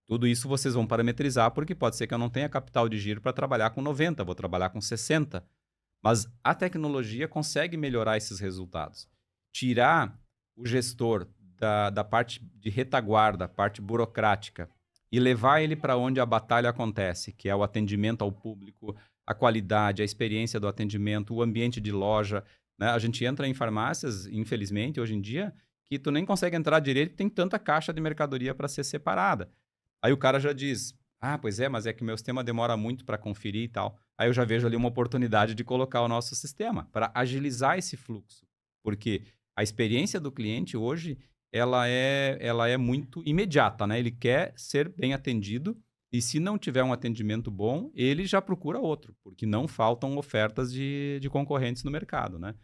Tudo isso vocês vão parametrizar, porque pode ser que eu não tenha capital de giro para trabalhar com 90, vou trabalhar com 60. Mas a tecnologia consegue melhorar esses resultados. Tirar o gestor da parte de retaguarda, parte burocrática, e levar ele para onde a batalha acontece, que é o atendimento ao público, a qualidade, a experiência do atendimento, o ambiente de loja. Né? A gente entra em farmácias, infelizmente, hoje em dia, que tu nem consegue entrar direito, tem tanta caixa de mercadoria para ser separada. Aí o cara já diz, pois é, mas é que o meu sistema demora muito para conferir e tal. Aí eu já vejo ali uma oportunidade de colocar o nosso sistema para agilizar esse fluxo. Porque a experiência do cliente hoje, ela é muito imediata, né? Ele quer ser bem atendido e se não tiver um atendimento bom, ele já procura outro, porque não faltam ofertas de concorrentes no mercado, né?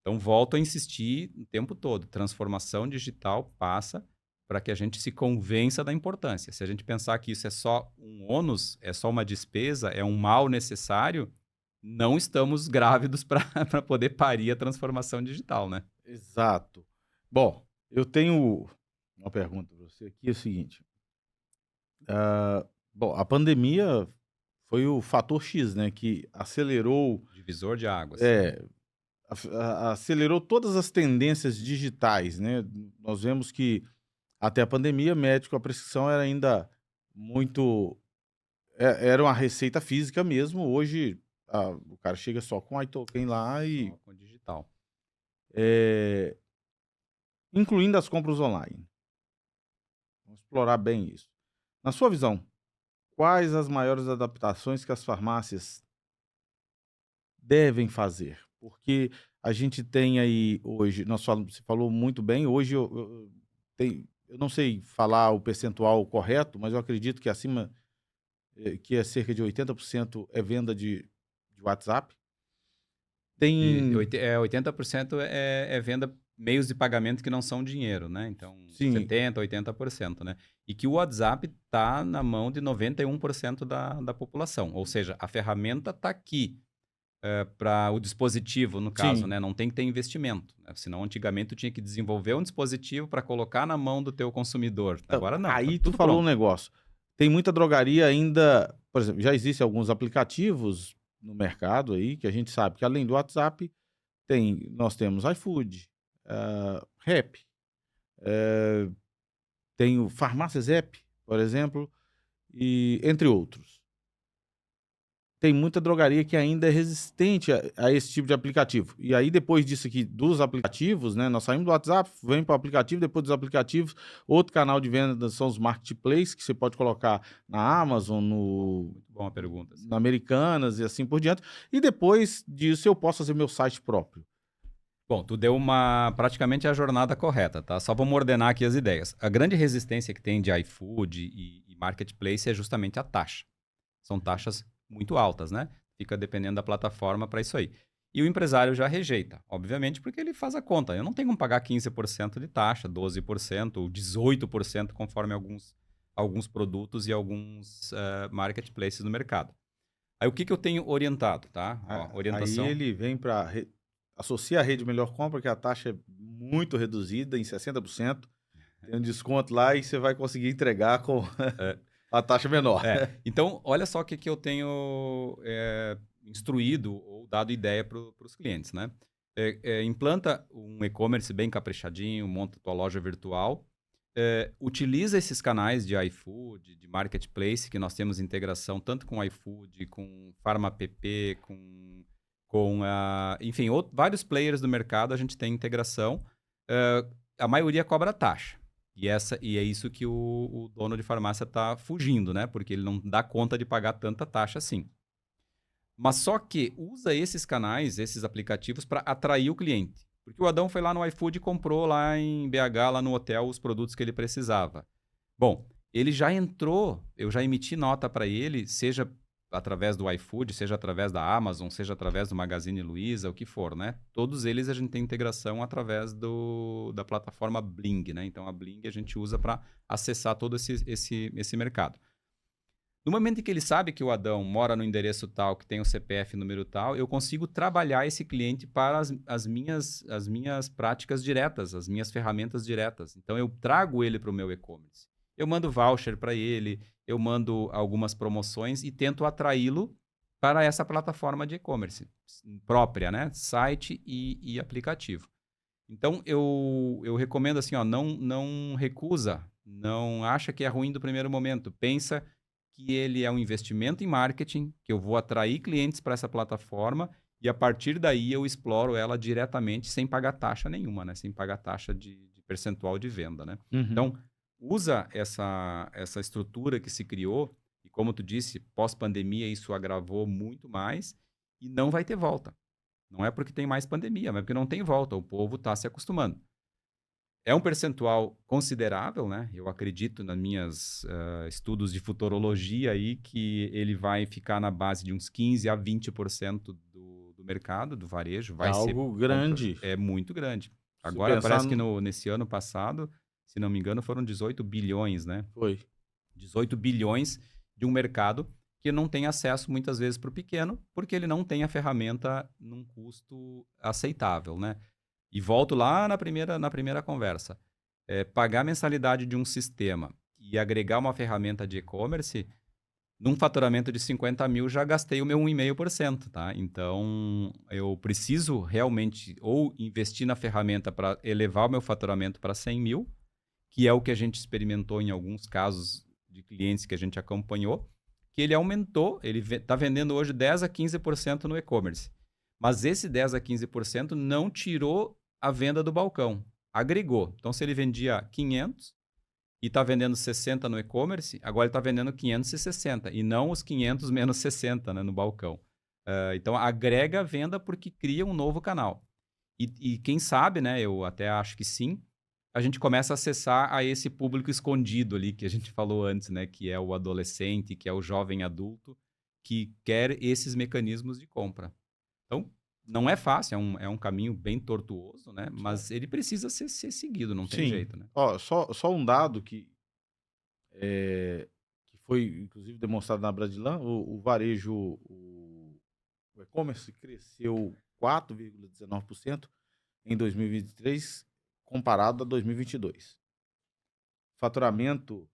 Então, volto a insistir o tempo todo. Transformação digital passa para que a gente se convença da importância. Se a gente pensar que isso é só um ônus, é só uma despesa, é um mal necessário, não estamos grávidos para poder parir a transformação digital, né? Exato. Bom, eu tenho uma pergunta para você aqui, é o seguinte. Bom, a pandemia foi o fator X, né, que acelerou, Divisor de águas. é, acelerou todas as tendências digitais, né? Nós vemos que até a pandemia, médico, a prescrição era ainda muito, era uma receita física mesmo. Hoje, o cara chega só com o iToken lá e, Só com digital. é, incluindo as compras online. Vamos explorar bem isso. Na sua visão, quais as maiores adaptações que as farmácias devem fazer? Porque a gente tem aí hoje, você falou muito bem, hoje eu não sei falar o percentual correto, mas eu acredito que acima, que é cerca de 80% é venda de WhatsApp. Tem, 80% é venda meios de pagamento que não são dinheiro, né? Então, sim, 70%, 80%, né? E que o WhatsApp está na mão de 91% da população. Ou seja, a ferramenta está aqui para o dispositivo, no caso, sim. né? Não tem que ter investimento, né? Senão, antigamente, tu tinha que desenvolver um dispositivo para colocar na mão do teu consumidor. Então, Agora não, tá aí tu tudo falou um pronto. negócio. Tem muita drogaria ainda, por exemplo, já existem alguns aplicativos no mercado aí que a gente sabe que além do WhatsApp nós temos iFood, Rap, tem o Farmácias App, por exemplo, e entre outros. Tem muita drogaria que ainda é resistente a esse tipo de aplicativo. E aí, depois disso aqui, dos aplicativos, né? Nós saímos do WhatsApp, vem para o aplicativo, depois dos aplicativos, outro canal de venda são os marketplaces, que você pode colocar na Amazon, Muito bom a pergunta. na Americanas e assim por diante. E depois disso, eu posso fazer meu site próprio. Bom, tu deu praticamente a jornada correta, tá? Só vamos ordenar aqui as ideias. A grande resistência que tem de iFood e Marketplace é justamente a taxa. São taxas muito altas, né? Fica dependendo da plataforma para isso aí. E o empresário já rejeita, obviamente, porque ele faz a conta. Eu não tenho como pagar 15% de taxa, 12% ou 18%, conforme alguns produtos e alguns marketplaces no mercado. Aí o que eu tenho orientado, tá? Ó, orientação. Aí ele vem para associa a rede Melhor Compra, que a taxa é muito reduzida, em 60%. Tem um desconto lá e você vai conseguir entregar com a taxa menor. Então, olha só o que eu tenho instruído ou dado ideia para os clientes, né? Implanta um e-commerce bem caprichadinho, monta tua loja virtual, utiliza esses canais de iFood, de Marketplace, que nós temos integração tanto com iFood, com PharmaPP, enfim, vários players do mercado a gente tem integração. A maioria cobra taxa. E é isso que o dono de farmácia está fugindo, né? Porque ele não dá conta de pagar tanta taxa assim. Mas só que usa esses canais, esses aplicativos, para atrair o cliente. Porque o Adão foi lá no iFood e comprou lá em BH, lá no hotel, os produtos que ele precisava. Bom, ele já entrou, eu já emiti nota para ele, seja através do iFood, seja através da Amazon, seja através do Magazine Luiza, o que for, né? Todos eles a gente tem integração através da plataforma Bling, né? Então, a Bling a gente usa para acessar todo esse mercado. No momento em que ele sabe que o Adão mora no endereço tal, que tem o CPF número tal, eu consigo trabalhar esse cliente para as minhas práticas diretas, as minhas ferramentas diretas. Então, eu trago ele para o meu e-commerce. Eu mando voucher para ele, eu mando algumas promoções e tento atraí-lo para essa plataforma de e-commerce própria, né? Site e aplicativo. Então, eu recomendo assim, ó, não recusa, não acha que é ruim do primeiro momento. Pensa que ele é um investimento em marketing, que eu vou atrair clientes para essa plataforma e a partir daí eu exploro ela diretamente sem pagar taxa nenhuma, né? Sem pagar taxa de percentual de venda, né? Uhum. Então, usa essa estrutura que se criou e, como tu disse, pós-pandemia isso agravou muito mais e não vai ter volta. Não é porque tem mais pandemia, mas porque não tem volta. O povo está se acostumando. É um percentual considerável, né? Eu acredito nas minhas estudos de futurologia aí que ele vai ficar na base de uns 15% a 20% do mercado, do varejo. Vai ser algo grande. É muito grande. Agora pensar parece que nesse ano passado, se não me engano, foram 18 bilhões, né? Foi. 18 bilhões de um mercado que não tem acesso muitas vezes para o pequeno, porque ele não tem a ferramenta num custo aceitável, né? E volto lá na primeira conversa. Pagar a mensalidade de um sistema e agregar uma ferramenta de e-commerce, num faturamento de 50 mil, já gastei o meu 1,5%, tá? Então, eu preciso realmente ou investir na ferramenta para elevar o meu faturamento para 100 mil, que é o que a gente experimentou em alguns casos de clientes que a gente acompanhou, que ele aumentou, ele está vendendo hoje 10 a 15% no e-commerce. Mas esse 10 a 15% não tirou a venda do balcão, agregou. Então, se ele vendia 500 e está vendendo 60 no e-commerce, agora ele está vendendo 560 e não os 500 menos 60, né, no balcão. Então, agrega a venda porque cria um novo canal. E quem sabe, né, eu até acho que sim, a gente começa a acessar a esse público escondido ali que a gente falou antes, né, que é o adolescente, que é o jovem adulto, que quer esses mecanismos de compra. Então, não é fácil, é um caminho bem tortuoso, né? Mas ele precisa ser seguido, não tem Sim. jeito, né? Ó, só um dado que foi, inclusive, demonstrado na Bradilan, o varejo, o e-commerce cresceu 4,19% em 2023, comparado a 2022. Faturamento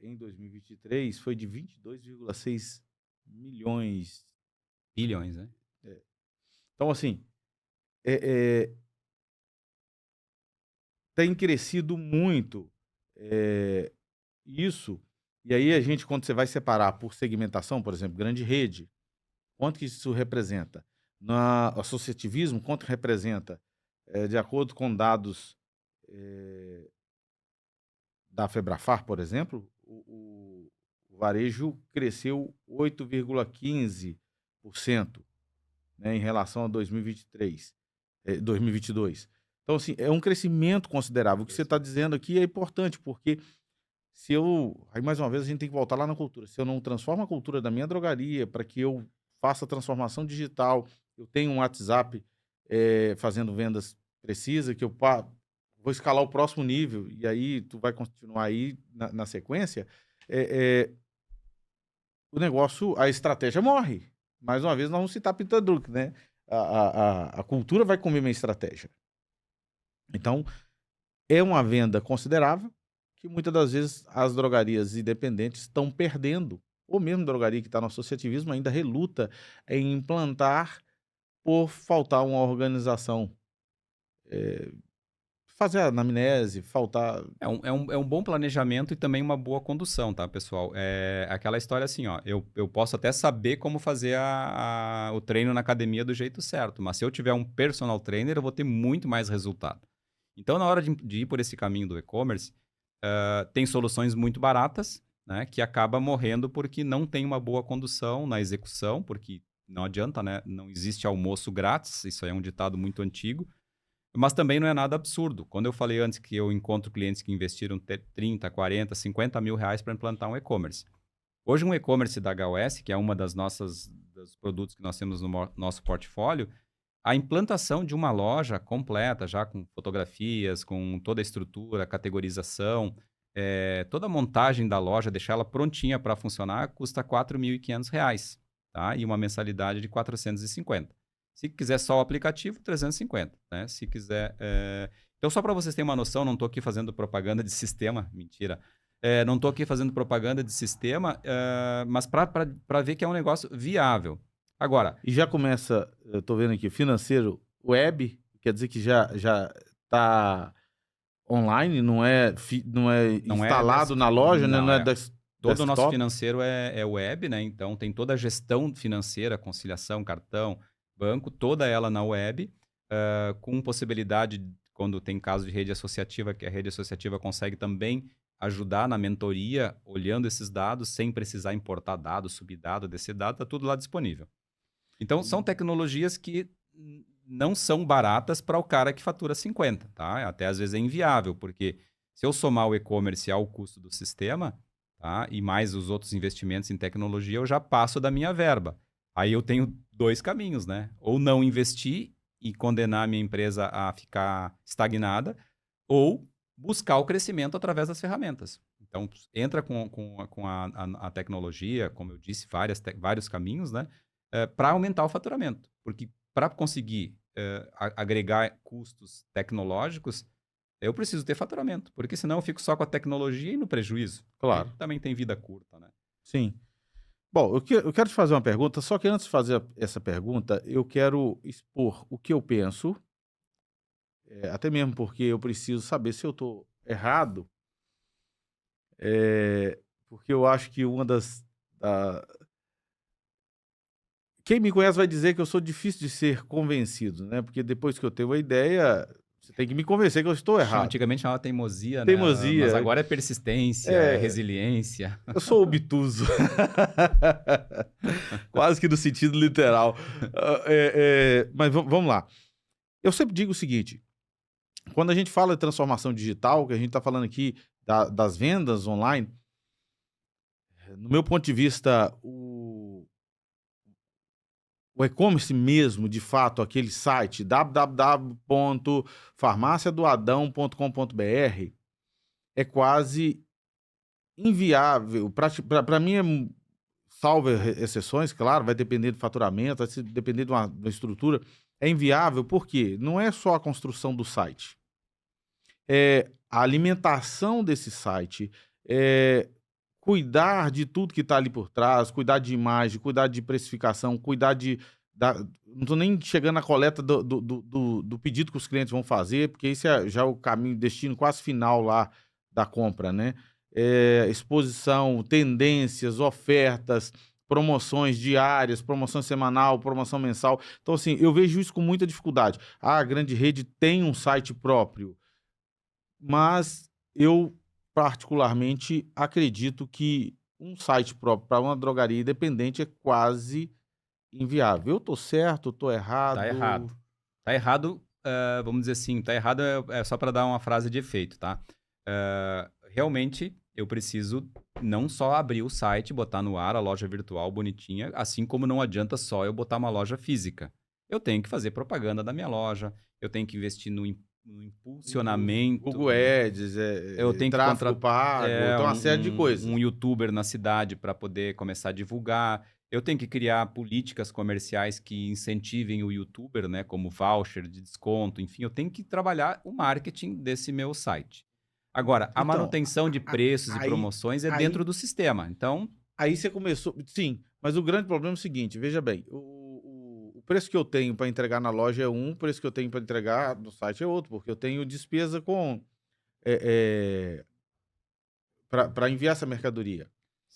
em 2023 foi de 22,6 milhões. Bilhões, né? Então, assim, tem crescido muito isso. E aí a gente, quando você vai separar por segmentação, por exemplo, grande rede, quanto que isso representa? Na associativismo, quanto representa? De acordo com dados da Febrafar, por exemplo, o varejo cresceu 8,15%, né, em relação a 2023, 2022. Então, assim, é um crescimento considerável. O que você está dizendo aqui é importante, porque aí mais uma vez a gente tem que voltar lá na cultura. Se eu não transformo a cultura da minha drogaria para que eu faça a transformação digital, eu tenho um WhatsApp fazendo vendas precisas, que eu vou escalar o próximo nível, e aí tu vai continuar aí na sequência, o negócio, a estratégia morre. Mais uma vez, nós vamos citar Peter Drucker, né? A cultura vai comer minha estratégia. Então, é uma venda considerável que muitas das vezes as drogarias independentes estão perdendo, ou mesmo drogaria que está no associativismo ainda reluta em implantar por faltar uma organização. Fazer a anamnese, faltar... É um bom planejamento e também uma boa condução, tá, pessoal? É aquela história assim, ó, eu posso até saber como fazer o treino na academia do jeito certo, mas se eu tiver um personal trainer, eu vou ter muito mais resultado. Então, na hora de ir por esse caminho do e-commerce, tem soluções muito baratas, né, que acaba morrendo porque não tem uma boa condução na execução, porque não adianta, né? Não existe almoço grátis, isso aí é um ditado muito antigo. Mas também não é nada absurdo. Quando eu falei antes que eu encontro clientes que investiram 30, 40, 50 mil reais para implantar um e-commerce. Hoje, um e-commerce da HOS, que é uma dos produtos que nós temos no nosso portfólio, a implantação de uma loja completa, já com fotografias, com toda a estrutura, categorização, toda a montagem da loja, deixar ela prontinha para funcionar, custa R$ 4.500, tá? E uma mensalidade de 450. Se quiser só o aplicativo, 350, né? Se quiser... Então, só para vocês terem uma noção, não estou aqui fazendo propaganda de sistema, mentira. Não estou aqui fazendo propaganda de sistema, mas para ver que é um negócio viável. Agora... E já começa, eu estou vendo aqui, financeiro web, quer dizer que já está online, não é instalado na loja, né? Não é todo o nosso financeiro é web, né? Então, tem toda a gestão financeira, conciliação, cartão, banco, toda ela na web, com possibilidade, quando tem caso de rede associativa, que a rede associativa consegue também ajudar na mentoria, olhando esses dados, sem precisar importar dados, subir dado, descer dado, está tudo lá disponível. Então, são tecnologias que não são baratas para o cara que fatura 50, tá? Até às vezes é inviável, porque se eu somar o e-commerce ao custo do sistema, tá? E mais os outros investimentos em tecnologia, eu já passo da minha verba. Aí eu tenho 2 caminhos, né? Ou não investir e condenar a minha empresa a ficar estagnada, ou buscar o crescimento através das ferramentas. Então, entra com a tecnologia, como eu disse, vários caminhos, né? Para aumentar o faturamento. Porque para conseguir agregar custos tecnológicos, eu preciso ter faturamento, porque senão eu fico só com a tecnologia e no prejuízo. Claro. E também tem vida curta, né? Sim. Bom, eu quero te fazer uma pergunta, só que antes de fazer essa pergunta, eu quero expor o que eu penso, até mesmo porque eu preciso saber se eu estou errado, porque eu acho que quem me conhece vai dizer que eu sou difícil de ser convencido, né? Porque depois que eu tenho uma ideia, você tem que me convencer que eu estou errado. Antigamente chamava teimosia, né? Mas Teimosia. agora é persistência, é resiliência. Eu sou obtuso. Quase que no sentido literal. Mas vamos lá. Eu sempre digo o seguinte: quando a gente fala de transformação digital, que a gente está falando aqui das vendas online, no meu ponto de vista, o e-commerce mesmo, de fato, aquele site www.farmaciadoadão.com.br é quase inviável. Para mim, salvo exceções, claro, vai depender do faturamento, vai depender de uma estrutura. É inviável porque não é só a construção do site, é a alimentação desse site, é cuidar de tudo que está ali por trás, cuidar de imagem, cuidar de precificação, não estou nem chegando na coleta do pedido que os clientes vão fazer, porque esse é já o caminho, destino quase final lá da compra, né? Exposição, tendências, ofertas, promoções diárias, promoção semanal, promoção mensal. Então, assim, eu vejo isso com muita dificuldade. A grande rede tem um site próprio, mas eu particularmente acredito que um site próprio para uma drogaria independente é quase inviável. Eu tô certo, tô errado? Tá errado. Tá errado, vamos dizer assim, tá errado é só para dar uma frase de efeito, tá? Realmente, eu preciso não só abrir o site, botar no ar a loja virtual bonitinha, assim como não adianta só eu botar uma loja física. Eu tenho que fazer propaganda da minha loja, eu tenho que investir no impulsionamento. Google Ads, Eu tenho que tráfego pago, então uma série de coisas. um youtuber na cidade para poder começar a divulgar. Eu tenho que criar políticas comerciais que incentivem o youtuber, né, como voucher de desconto, enfim, eu tenho que trabalhar o marketing desse meu site. Agora, a Então, manutenção de preços e aí- promoções é aí- dentro do sistema. Então, Aí você começou. Sim, mas o grande problema é o seguinte: veja bem, o preço que eu tenho para entregar na loja é um, o preço que eu tenho para entregar no site é outro, porque eu tenho despesa com. Para enviar essa mercadoria.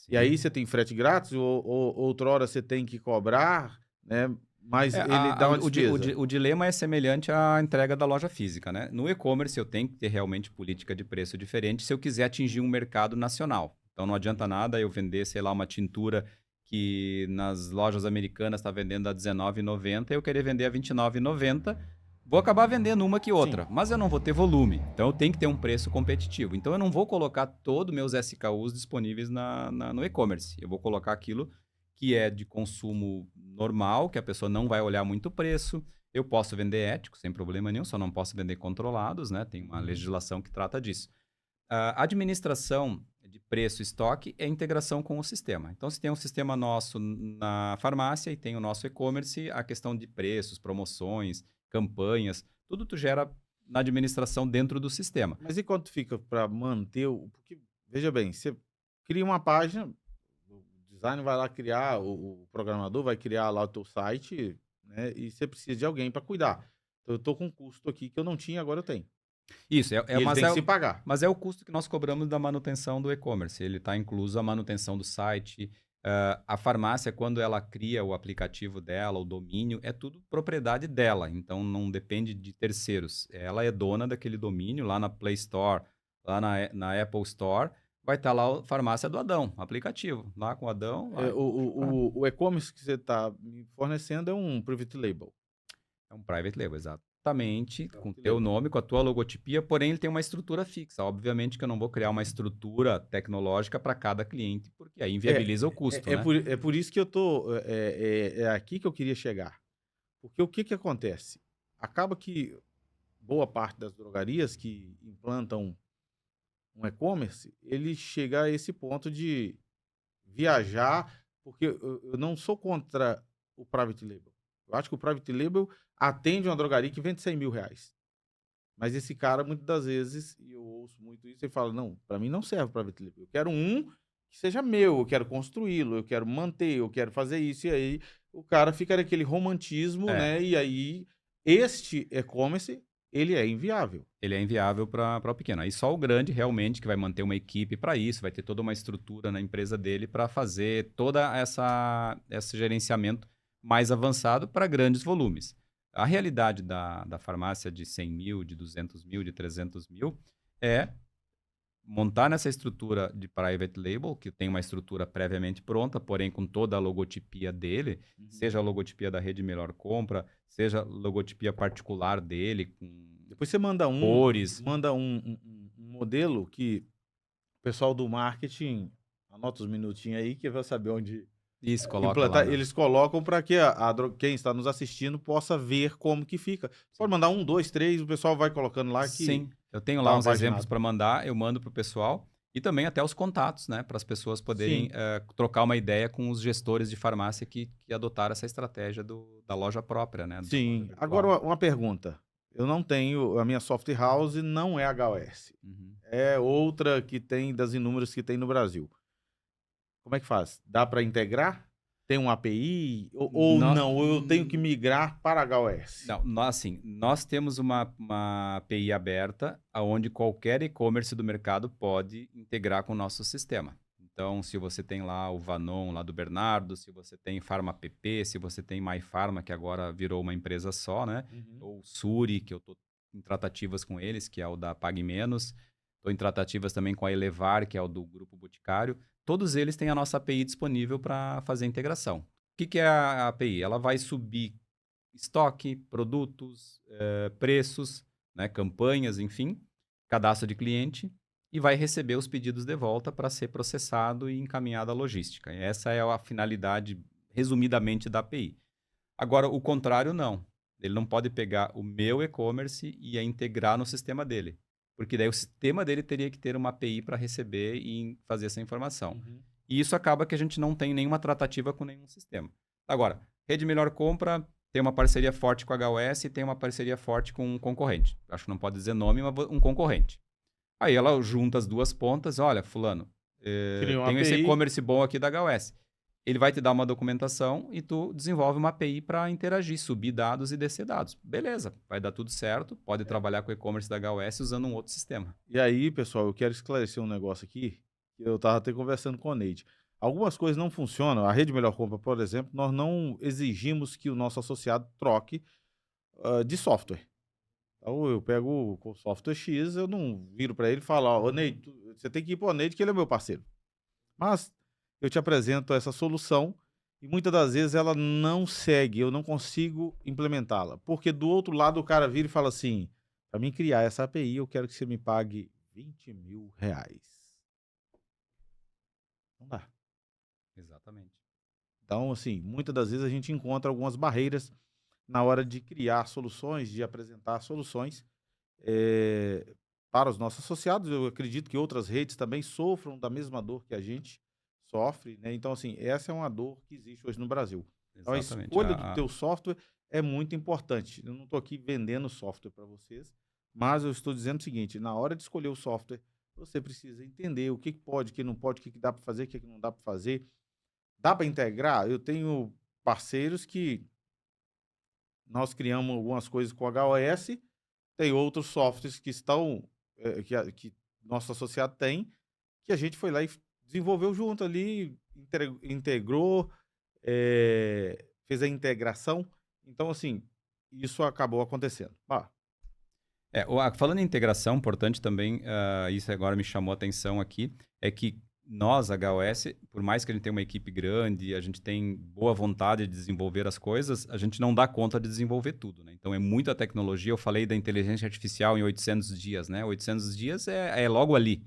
E aí você tem frete grátis, ou outrora você tem que cobrar, né? Mas ele dá uma despesa. o dilema é semelhante à entrega da loja física, né? No e-commerce eu tenho que ter realmente política de preço diferente se eu quiser atingir um mercado nacional. Então não adianta nada eu vender, sei lá, uma tintura que nas lojas americanas está vendendo a R$19,90 e eu querer vender a R$29,90. Vou acabar vendendo uma que outra, mas eu não vou ter volume. Então eu tenho que ter um preço competitivo. Então eu não vou colocar todos os meus SKUs disponíveis no e-commerce. Eu vou colocar aquilo que é de consumo normal, que a pessoa não vai olhar muito o preço. Eu posso vender ético, sem problema nenhum, só não posso vender controlados, né? Tem uma legislação que trata disso. A administração de preço e estoque é integração com o sistema. Então, se tem um sistema nosso na farmácia e tem o nosso e-commerce, a questão de preços, promoções, campanhas, tudo tu gera na administração dentro do sistema. Mas e quanto fica para manter o. Porque, veja bem, você cria uma página, o designer vai lá criar, o programador vai criar lá o teu site, né? E você precisa de alguém para cuidar. Então, eu estou com um custo aqui que eu não tinha, agora eu tenho. Isso, E ele tem que se pagar. mas é o custo que nós cobramos da manutenção do e-commerce. Ele está incluso a manutenção do site. A farmácia, quando ela cria o aplicativo dela, o domínio, é tudo propriedade dela. Então, não depende de terceiros. Ela é dona daquele domínio lá na Play Store, lá na Apple Store. Vai estar lá a farmácia do Adão, aplicativo. Lá com o Adão. O e-commerce que você está me fornecendo é um private label. É um private label, exatamente, com o teu nome, com a tua logotipia, porém ele tem uma estrutura fixa. Obviamente que eu não vou criar uma estrutura tecnológica para cada cliente, porque aí inviabiliza o custo, né? É por isso que eu tô. É aqui que eu queria chegar. Porque o que acontece? Acaba que boa parte das drogarias que implantam um e-commerce, ele chega a esse ponto de viajar, porque eu não sou contra o private label. Eu acho que o private label atende uma drogaria que vende 100 mil reais. Mas esse cara, muitas das vezes, e eu ouço muito isso, ele fala, não, para mim não serve o private label. Eu quero um que seja meu, eu quero construí-lo, eu quero manter, eu quero fazer isso. E aí o cara fica naquele romantismo, né? E aí este e-commerce, ele é inviável. Ele é inviável para o pequeno. Aí só o grande realmente que vai manter uma equipe para isso, vai ter toda uma estrutura na empresa dele para fazer toda esse gerenciamento mais avançado para grandes volumes. A realidade da farmácia de 100 mil, de 200 mil, de 300 mil é montar nessa estrutura de private label, que tem uma estrutura previamente pronta, porém com toda a logotipia dele, seja a logotipia da Rede Melhor Compra, seja a logotipia particular dele, com depois você manda cores. Manda um modelo que o pessoal do marketing, anota os minutinhos aí, que vai saber onde Isso, coloca implantar. lá. Eles colocam para que quem está nos assistindo possa ver como que fica. Pode mandar 1, 2, 3, o pessoal vai colocando lá que... Sim, eu tenho lá uns exemplos para mandar, eu mando para o pessoal e também até os contatos, né? Para as pessoas poderem trocar uma ideia com os gestores de farmácia que adotaram essa estratégia da loja própria, né? Sim. Agora, uma pergunta. Eu não tenho, a minha software house não é HOS. É outra que tem, das inúmeras que tem no Brasil. Como é que faz? Dá para integrar? Tem um API? Ou não? Ou eu tenho que migrar para HOS? Não, nós temos uma API aberta onde qualquer e-commerce do mercado pode integrar com o nosso sistema. Então, se você tem lá o Vanon, lá do Bernardo, se você tem PharmaPP, se você tem MyPharma, que agora virou uma empresa só, né? Ou Suri, que eu estou em tratativas com eles, que é o da Pague Menos. Estou em tratativas também com a Elevar, que é o do Grupo Boticário. Todos eles têm a nossa API disponível para fazer a integração. O que é a API? Ela vai subir estoque, produtos, preços, né, campanhas, enfim, cadastro de cliente e vai receber os pedidos de volta para ser processado e encaminhado à logística. E essa é a finalidade, resumidamente, da API. Agora, o contrário, não. Ele não pode pegar o meu e-commerce e integrar no sistema dele. Porque daí o sistema dele teria que ter uma API para receber e fazer essa informação. E isso acaba que a gente não tem nenhuma tratativa com nenhum sistema. Agora, Rede Melhor Compra tem uma parceria forte com a HOS e tem uma parceria forte com um concorrente. Acho que não pode dizer nome, mas um concorrente. Aí ela junta as duas pontas. Olha, fulano, tem esse e-commerce bom aqui da HOS. Ele vai te dar uma documentação e tu desenvolve uma API para interagir, subir dados e descer dados. Beleza, vai dar tudo certo. Pode trabalhar com o e-commerce da HOS usando um outro sistema. E aí, pessoal, eu quero esclarecer um negócio aqui, que eu estava até conversando com o Neide. Algumas coisas não funcionam. A Rede Melhor Compra, por exemplo, nós não exigimos que o nosso associado troque de software. Então, eu pego o software X, eu não viro para ele e falo, ô Neide, você tem que ir para o Neide, que ele é meu parceiro. Mas eu te apresento essa solução e muitas das vezes ela não segue, eu não consigo implementá-la. Porque do outro lado o cara vira e fala assim, para mim criar essa API, eu quero que você me pague 20 mil reais. Não dá. Exatamente. Então, assim, muitas das vezes a gente encontra algumas barreiras na hora de criar soluções, de apresentar soluções para os nossos associados. Eu acredito que outras redes também sofram da mesma dor que a gente sofre, né? Então, assim, essa é uma dor que existe hoje no Brasil. Então, a escolha do teu software é muito importante. Eu não estou aqui vendendo software para vocês, mas eu estou dizendo o seguinte, na hora de escolher o software, você precisa entender o que pode, o que não pode, o que dá para fazer, o que não dá para fazer. Dá para integrar? Eu tenho parceiros que nós criamos algumas coisas com HOS, tem outros softwares que estão, que nosso associado tem, que a gente foi lá e desenvolveu junto ali, integrou, fez a integração. Então, assim, isso acabou acontecendo. Falando em integração, importante também, isso agora me chamou a atenção aqui, é que nós, HOS, por mais que a gente tenha uma equipe grande, a gente tem boa vontade de desenvolver as coisas, a gente não dá conta de desenvolver tudo, né? Então, é muita tecnologia. Eu falei da inteligência artificial em 800 dias, né? 800 dias é logo ali.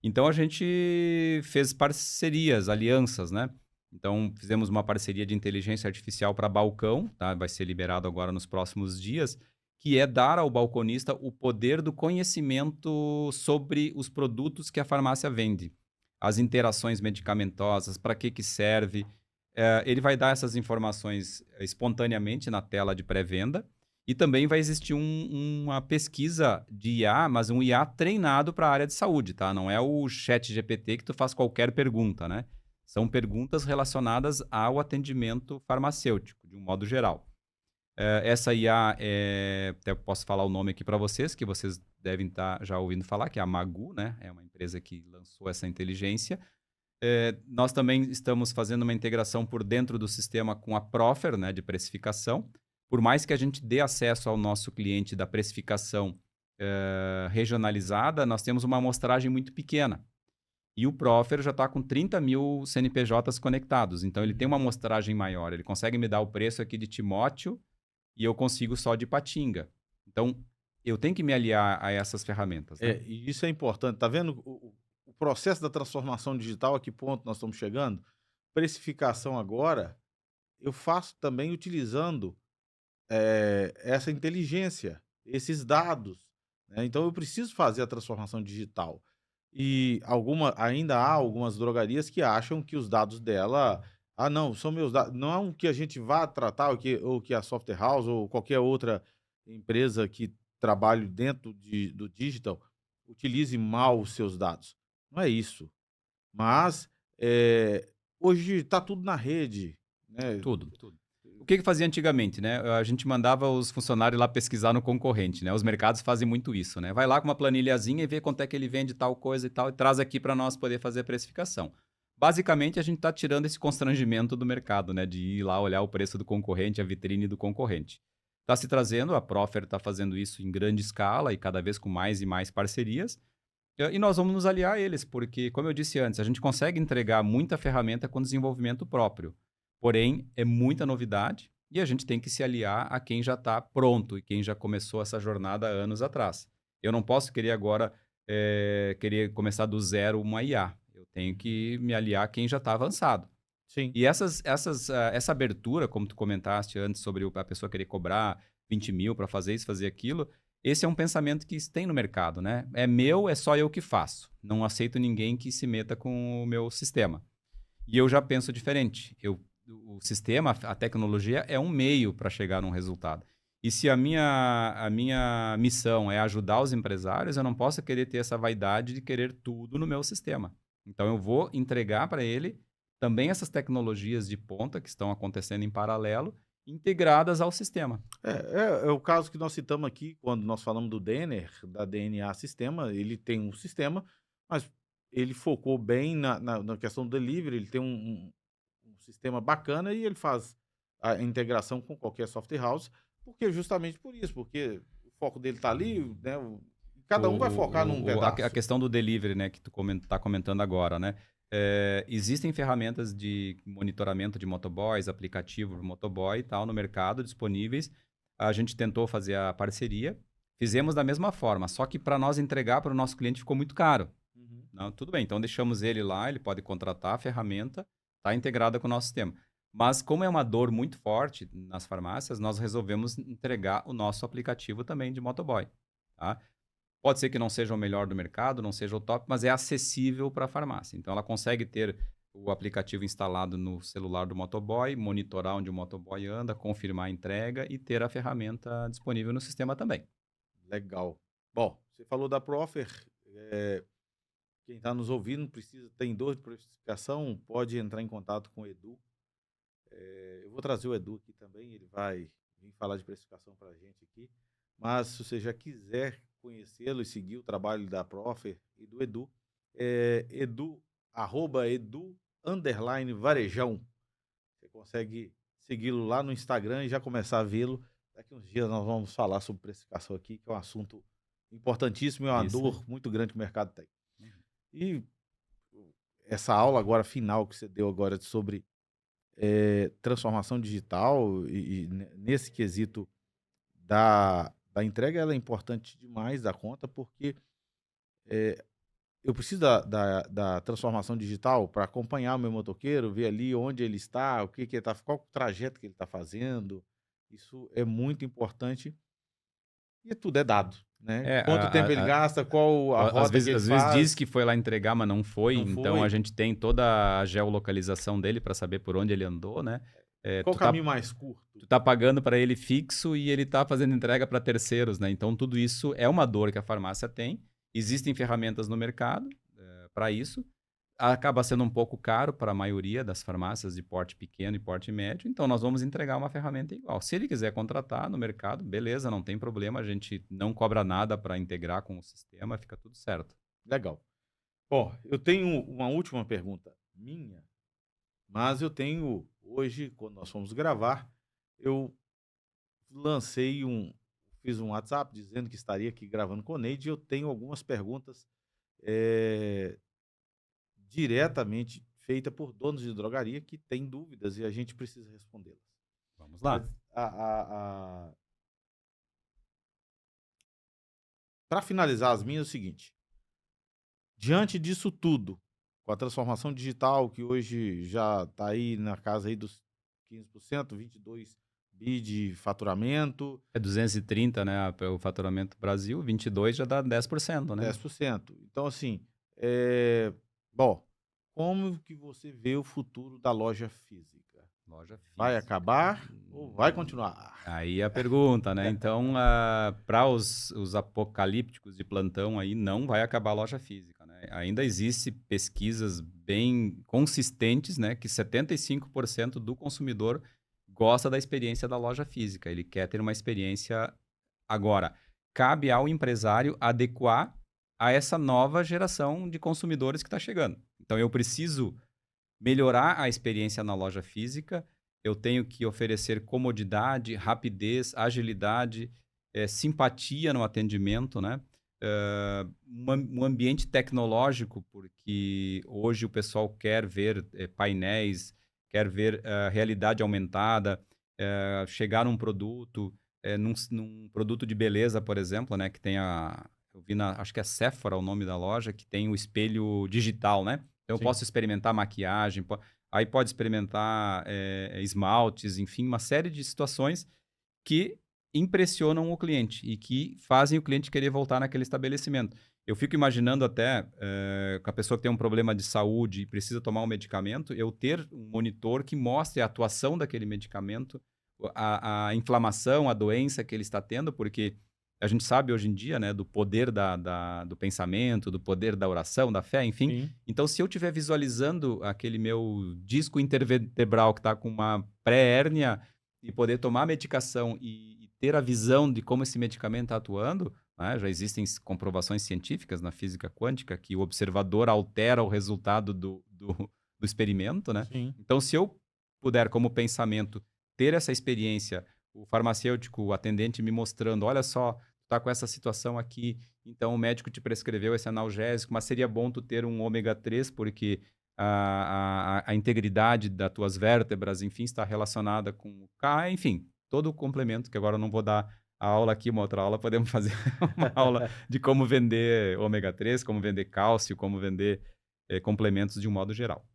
Então, a gente fez parcerias, alianças, né? Então, fizemos uma parceria de inteligência artificial para balcão, tá? Vai ser liberado agora nos próximos dias, que é dar ao balconista o poder do conhecimento sobre os produtos que a farmácia vende. As interações medicamentosas, para que serve, ele vai dar essas informações espontaneamente na tela de pré-venda e também vai existir uma pesquisa de IA, mas um IA treinado para a área de saúde, tá? Não é o chat GPT que tu faz qualquer pergunta, né? São perguntas relacionadas ao atendimento farmacêutico, de um modo geral. Essa IA, até posso falar o nome aqui para vocês, que vocês devem estar já ouvindo falar, que é a Magu, né? É uma empresa que lançou essa inteligência. Nós também estamos fazendo uma integração por dentro do sistema com a Profer, né, de precificação. Por mais que a gente dê acesso ao nosso cliente da precificação regionalizada, nós temos uma amostragem muito pequena. E o Profer já está com 30 mil CNPJs conectados. Então, ele tem uma amostragem maior. Ele consegue me dar o preço aqui de Timóteo e eu consigo só de Ipatinga. Então, eu tenho que me aliar a essas ferramentas. Né? E isso é importante. Tá vendo o processo da transformação digital, a que ponto nós estamos chegando? Precificação agora, eu faço também utilizando essa inteligência, esses dados. Né? Então, eu preciso fazer a transformação digital. E ainda há algumas drogarias que acham que os dados dela... Ah, não, são meus dados. Não é um que a gente vá tratar, ou que a Software House ou qualquer outra empresa que trabalhe dentro do digital utilize mal os seus dados. Não é isso. Mas hoje está tudo na rede. Né? Tudo. O que fazia antigamente, né? A gente mandava os funcionários lá pesquisar no concorrente, né? Os mercados fazem muito isso, né? Vai lá com uma planilhazinha e vê quanto é que ele vende tal coisa e tal, e traz aqui para nós poder fazer a precificação. Basicamente, a gente está tirando esse constrangimento do mercado, né? De ir lá olhar o preço do concorrente, a vitrine do concorrente. Está se trazendo, a Profer está fazendo isso em grande escala e cada vez com mais e mais parcerias. E nós vamos nos aliar a eles, porque, como eu disse antes, a gente consegue entregar muita ferramenta com desenvolvimento próprio. Porém, é muita novidade e a gente tem que se aliar a quem já está pronto e quem já começou essa jornada há anos atrás. Eu não posso querer agora querer começar do zero uma IA. Eu tenho que me aliar a quem já está avançado. Sim. E essa abertura, como tu comentaste antes, sobre a pessoa querer cobrar 20 mil para fazer isso, fazer aquilo, esse é um pensamento que tem no mercado, né? É meu, é só eu que faço. Não aceito ninguém que se meta com o meu sistema. E eu já penso diferente. O sistema, a tecnologia é um meio para chegar num resultado. E se a minha missão é ajudar os empresários, eu não posso querer ter essa vaidade de querer tudo no meu sistema. Então, eu vou entregar para ele também essas tecnologias de ponta que estão acontecendo em paralelo, integradas ao sistema. É o caso que nós citamos aqui, quando nós falamos do Denner, da DNA Sistema. Ele tem um sistema, mas ele focou bem na questão do delivery. Ele tem um sistema bacana e ele faz a integração com qualquer software house, justamente por isso, porque o foco dele está ali, né? Cada um vai focar num pedaço. A questão do delivery, né, que tu está comentando agora, né? Existem ferramentas de monitoramento de motoboys, aplicativo de motoboy e tal no mercado disponíveis. A gente tentou fazer a parceria, fizemos da mesma forma, só que para nós entregar para o nosso cliente ficou muito caro. Não, tudo bem, então deixamos ele lá, ele pode contratar a ferramenta, está integrada com o nosso sistema. Mas como é uma dor muito forte nas farmácias, nós resolvemos entregar o nosso aplicativo também de motoboy. Tá? Pode ser que não seja o melhor do mercado, não seja o top, mas é acessível para a farmácia. Então, ela consegue ter o aplicativo instalado no celular do motoboy, monitorar onde o motoboy anda, confirmar a entrega e ter a ferramenta disponível no sistema também. Legal. Bom, você falou da Profer. Quem está nos ouvindo tem dor de precificação, pode entrar em contato com o Edu. Eu vou trazer o Edu aqui também, ele vai vir falar de precificação para a gente aqui. Mas se você já quiser conhecê-lo e seguir o trabalho da Profer e do Edu, @edu_varejão. Você consegue segui-lo lá no Instagram e já começar a vê-lo. Daqui uns dias nós vamos falar sobre precificação aqui, que é um assunto importantíssimo e uma dor muito grande que o mercado tem. E essa aula agora final que você deu agora sobre transformação digital e nesse quesito da entrega, ela é importante demais da conta, porque eu preciso da transformação digital para acompanhar o meu motoqueiro, ver ali onde ele está, o que ele tá, qual o trajeto que ele está fazendo. Isso é muito importante. E tudo é dado, né? É, Quanto tempo ele gasta, qual a rota às que ele vezes faz. diz que foi lá entregar, mas não foi. Não Então foi. a gente tem toda a geolocalização dele para saber por onde ele andou, né? Qual o caminho mais curto? Tu tá pagando para ele fixo e ele tá fazendo entrega para terceiros, né? Então tudo isso é uma dor que a farmácia tem. Existem ferramentas no mercado para isso. Acaba sendo um pouco caro para a maioria das farmácias de porte pequeno e porte médio, então nós vamos entregar uma ferramenta igual. Se ele quiser contratar no mercado, beleza, não tem problema, a gente não cobra nada para integrar com o sistema, fica tudo certo. Legal. Ó, eu tenho uma última pergunta minha, mas eu tenho, hoje, quando nós fomos gravar, eu fiz um WhatsApp dizendo que estaria aqui gravando com o Neide e eu tenho algumas perguntas diretamente feitas por donos de drogaria que têm dúvidas e a gente precisa respondê-las. Vamos lá. Para finalizar as minhas, é o seguinte: diante disso tudo, com a transformação digital que hoje já está aí na casa aí dos 15%, 22 bi de faturamento. É 230, né? O faturamento Brasil, 22 já dá 10%, né? 10%. Então, assim, bom, como que você vê o futuro da loja física? Loja física. Vai acabar ou vai continuar? Aí a pergunta, né? Então, para os apocalípticos de plantão aí, não vai acabar a loja física, né? Ainda existe pesquisas bem consistentes, né? Que 75% do consumidor gosta da experiência da loja física. Ele quer ter uma experiência agora. Cabe ao empresário adequar a essa nova geração de consumidores que está chegando. Então, eu preciso melhorar a experiência na loja física, eu tenho que oferecer comodidade, rapidez, agilidade, simpatia no atendimento, né? Um ambiente tecnológico, porque hoje o pessoal quer ver painéis, quer ver realidade aumentada, chegar num produto, num produto de beleza, por exemplo, né? Que tem eu vi acho que é Sephora o nome da loja, que tem o espelho digital, né? Então, eu posso experimentar maquiagem, aí pode experimentar esmaltes, enfim, uma série de situações que impressionam o cliente e que fazem o cliente querer voltar naquele estabelecimento. Eu fico imaginando até, com a pessoa que tem um problema de saúde e precisa tomar um medicamento, eu ter um monitor que mostre a atuação daquele medicamento, a inflamação, a doença que ele está tendo, porque a gente sabe hoje em dia, né, do poder do pensamento, do poder da oração, da fé, enfim. Sim. Então, se eu estiver visualizando aquele meu disco intervertebral que está com uma pré-hérnia e poder tomar a medicação e ter a visão de como esse medicamento está atuando, né, já existem comprovações científicas na física quântica que o observador altera o resultado do experimento, né? Sim. Então, se eu puder, como pensamento, ter essa experiência, o farmacêutico, o atendente me mostrando, olha só, tu tá com essa situação aqui, então o médico te prescreveu esse analgésico, mas seria bom tu ter um ômega 3, porque a integridade das tuas vértebras, enfim, está relacionada com o K, enfim, todo o complemento, que agora eu não vou dar a aula aqui, uma outra aula, podemos fazer uma aula de como vender ômega 3, como vender cálcio, como vender complementos de um modo geral.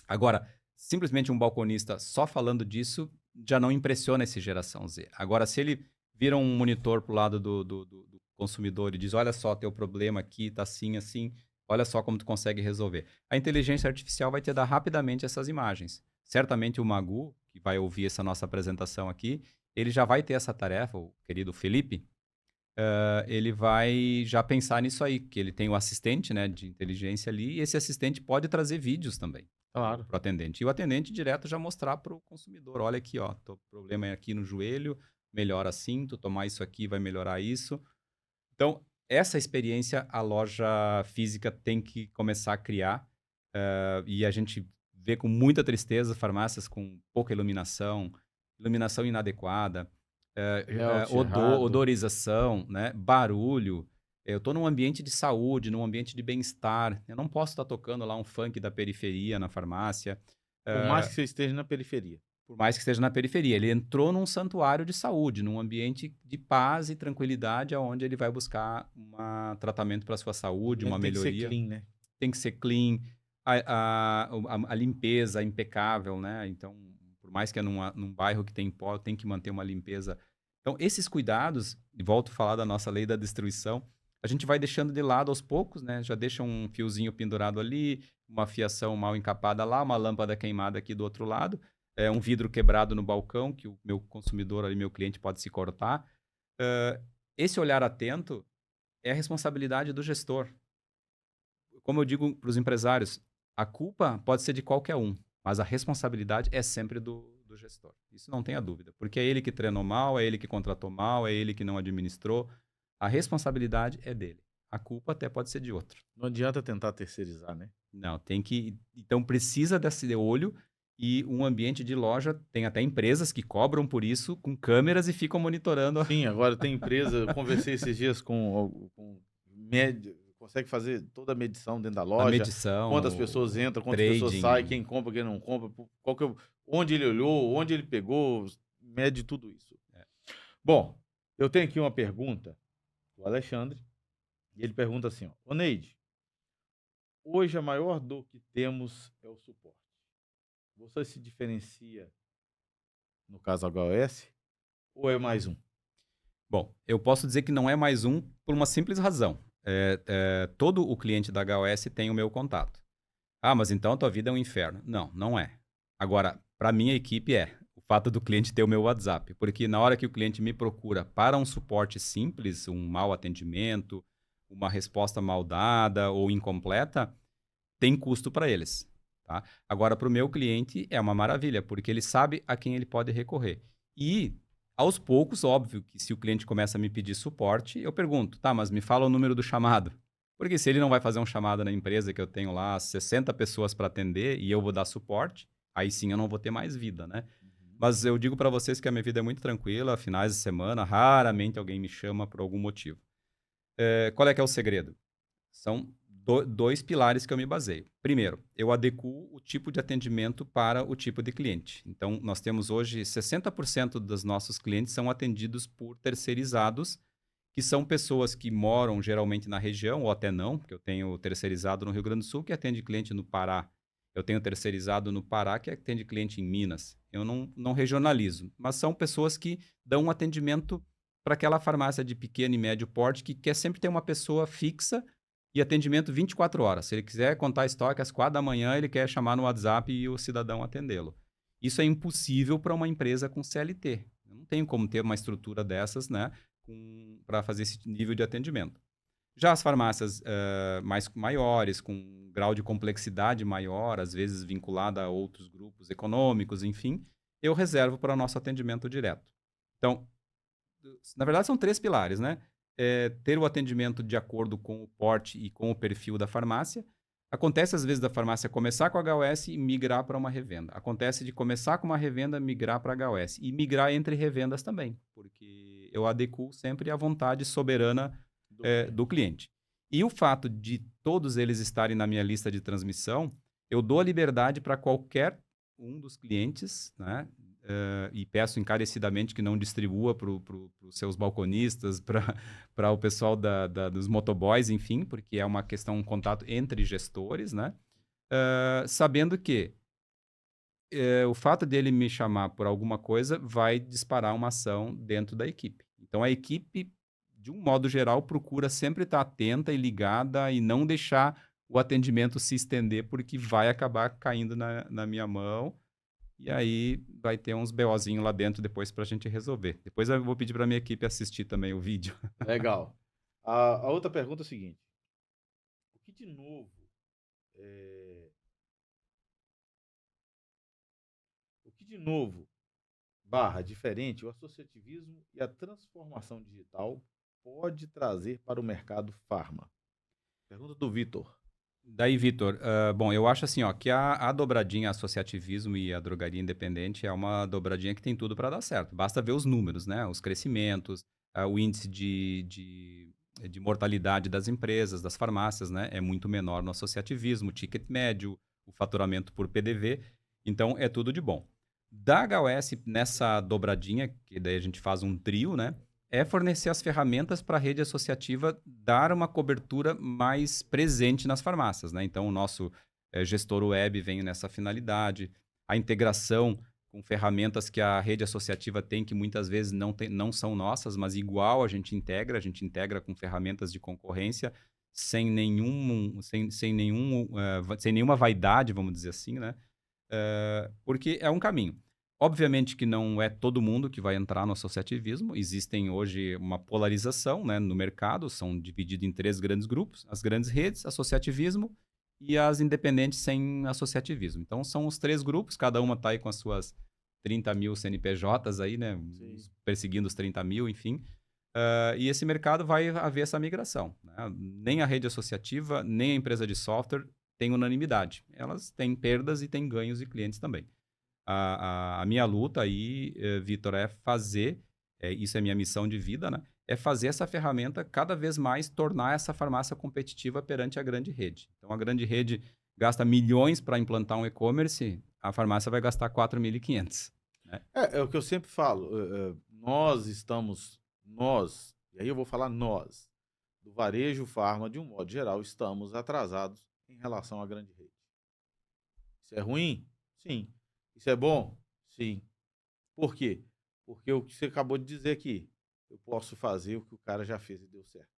Agora, simplesmente um balconista só falando disso já não impressiona essa geração Z. Agora, se ele vira um monitor pro lado do consumidor e diz, olha só, teu problema aqui tá assim, assim, olha só como tu consegue resolver. A inteligência artificial vai te dar rapidamente essas imagens. Certamente o Magu, que vai ouvir essa nossa apresentação aqui, ele já vai ter essa tarefa, o querido Felipe, ele vai já pensar nisso aí, que ele tem o assistente, né, de inteligência ali, e esse assistente pode trazer vídeos também. Claro. Para o atendente. E o atendente direto já mostrar para o consumidor, olha aqui, ó, o problema é aqui no joelho, melhora assim, tu tomar isso aqui vai melhorar isso. Então, essa experiência a loja física tem que começar a criar, e a gente vê com muita tristeza farmácias com pouca iluminação inadequada, odorização, né, barulho. Eu estou num ambiente de saúde, num ambiente de bem-estar. Eu não posso estar tocando lá um funk da periferia na farmácia. Por mais que você esteja na periferia. Por mais que esteja na periferia. Ele entrou num santuário de saúde, num ambiente de paz e tranquilidade, onde ele vai buscar um tratamento para a sua saúde, uma melhoria. Tem que ser clean, né? Tem que ser clean. A limpeza impecável, né? Então, por mais que é num bairro que tem pó, tem que manter uma limpeza Então, esses cuidados, e volto a falar da nossa lei da destruição, a gente vai deixando de lado aos poucos, né? Já deixa um fiozinho pendurado ali, uma fiação mal encapada lá, uma lâmpada queimada aqui do outro lado, um vidro quebrado no balcão, que o meu consumidor ali, meu cliente pode se cortar. Esse olhar atento é a responsabilidade do gestor. Como eu digo para os empresários, a culpa pode ser de qualquer um, mas a responsabilidade é sempre do gestor. Isso não tenha dúvida, porque é ele que treinou mal, é ele que contratou mal, é ele que não administrou. A responsabilidade é dele. A culpa até pode ser de outro. Não adianta tentar terceirizar, né? Não, tem que... Então, precisa desse olho e um ambiente de loja, tem até empresas que cobram por isso com câmeras e ficam monitorando. Sim, agora tem empresa, eu conversei esses dias com consegue fazer toda a medição dentro da loja. A medição, quantas pessoas entram, quantas pessoas saem, quem compra, quem não compra, onde ele olhou, onde ele pegou, mede tudo isso. Bom, eu tenho aqui uma pergunta do Alexandre, e ele pergunta assim, ó, ô Neide, hoje a maior dor que temos é o suporte. Você se diferencia, no caso HOS, ou é mais um? Bom, eu posso dizer que não é mais um por uma simples razão. Todo o cliente da HOS tem o meu contato. Ah, mas então a tua vida é um inferno. Não, não é. Agora, para minha equipe é o fato do cliente ter o meu WhatsApp. Porque na hora que o cliente me procura para um suporte simples, um mau atendimento, uma resposta mal dada ou incompleta, tem custo para eles. Tá? Agora, para o meu cliente é uma maravilha, porque ele sabe a quem ele pode recorrer. E, aos poucos, óbvio que se o cliente começa a me pedir suporte, eu pergunto, tá, mas me fala o número do chamado. Porque se ele não vai fazer um chamado na empresa que eu tenho lá 60 pessoas para atender e eu vou dar suporte, aí sim eu não vou ter mais vida, né? Mas eu digo para vocês que a minha vida é muito tranquila, finais de semana, raramente alguém me chama por algum motivo. Qual é que é o segredo? São dois pilares que eu me baseio. Primeiro, eu adequo o tipo de atendimento para o tipo de cliente. Então, nós temos hoje 60% dos nossos clientes são atendidos por terceirizados, que são pessoas que moram geralmente na região, ou até não, porque eu tenho terceirizado no Rio Grande do Sul, que atende cliente no Pará. Eu tenho terceirizado no Pará, que atende cliente em Minas. Eu não regionalizo, mas são pessoas que dão um atendimento para aquela farmácia de pequeno e médio porte que quer sempre ter uma pessoa fixa e atendimento 24 horas. Se ele quiser contar estoque às 4 da manhã, ele quer chamar no WhatsApp e o cidadão atendê-lo. Isso é impossível para uma empresa com CLT. Eu não tenho como ter uma estrutura dessas, né, para fazer esse nível de atendimento. Já as farmácias maiores, com um grau de complexidade maior, às vezes vinculada a outros grupos econômicos, enfim, eu reservo para o nosso atendimento direto. Então, na verdade, são 3 pilares, né? Ter o atendimento de acordo com o porte e com o perfil da farmácia. Acontece, às vezes, da farmácia começar com a HOS e migrar para uma revenda. Acontece de começar com uma revenda, migrar para a HOS. E migrar entre revendas também, porque eu adequo sempre à vontade soberana do cliente. E o fato de todos eles estarem na minha lista de transmissão, eu dou a liberdade para qualquer um dos clientes, né? E peço encarecidamente que não distribua para os seus balconistas, para o pessoal dos motoboys, enfim, porque é uma questão, um contato entre gestores, né? Sabendo que o fato dele me chamar por alguma coisa vai disparar uma ação dentro da equipe. Então, a equipe, de um modo geral, procura sempre estar atenta e ligada e não deixar o atendimento se estender, porque vai acabar caindo na minha mão. E aí vai ter uns BOzinhos lá dentro depois para a gente resolver. Depois eu vou pedir para a minha equipe assistir também o vídeo. Legal. A outra pergunta é a seguinte. O que de novo diferente o associativismo e a transformação digital pode trazer para o mercado farma? Pergunta do Vitor. Daí, Vitor, bom, eu acho assim, ó, que a dobradinha associativismo e a drogaria independente é uma dobradinha que tem tudo para dar certo. Basta ver os números, né? Os crescimentos, o índice de mortalidade das empresas, das farmácias, né? É muito menor no associativismo, o ticket médio, o faturamento por PDV. Então, é tudo de bom. Da HOS, nessa dobradinha, que daí a gente faz um trio, né? É fornecer as ferramentas para a rede associativa dar uma cobertura mais presente nas farmácias, né? Então, o nosso gestor web vem nessa finalidade, a integração com ferramentas que a rede associativa tem, que muitas vezes não são nossas, mas igual a gente integra com ferramentas de concorrência, sem nenhuma vaidade, vamos dizer assim, né? Porque é um caminho. Obviamente que não é todo mundo que vai entrar no associativismo. Existem hoje uma polarização, né, no mercado, são divididos em 3 grandes grupos: as grandes redes, associativismo e as independentes sem associativismo. Então, são os 3 grupos, cada uma está aí com as suas 30 mil CNPJs aí, né, perseguindo os 30 mil, enfim. E esse mercado vai haver essa migração, né? Nem a rede associativa, nem a empresa de software tem unanimidade. Elas têm perdas e têm ganhos de clientes também. A minha luta aí, Vitor, é fazer, isso é minha missão de vida, né? É fazer essa ferramenta cada vez mais tornar essa farmácia competitiva perante a grande rede. Então, a grande rede gasta milhões para implantar um e-commerce, a farmácia vai gastar 4.500. Né? É o que eu sempre falo. Nós, e aí eu vou falar nós, do varejo farma, de um modo geral, estamos atrasados em relação à grande rede. Isso é ruim? Sim. Isso é bom? Sim. Por quê? Porque o que você acabou de dizer aqui, eu posso fazer o que o cara já fez e deu certo.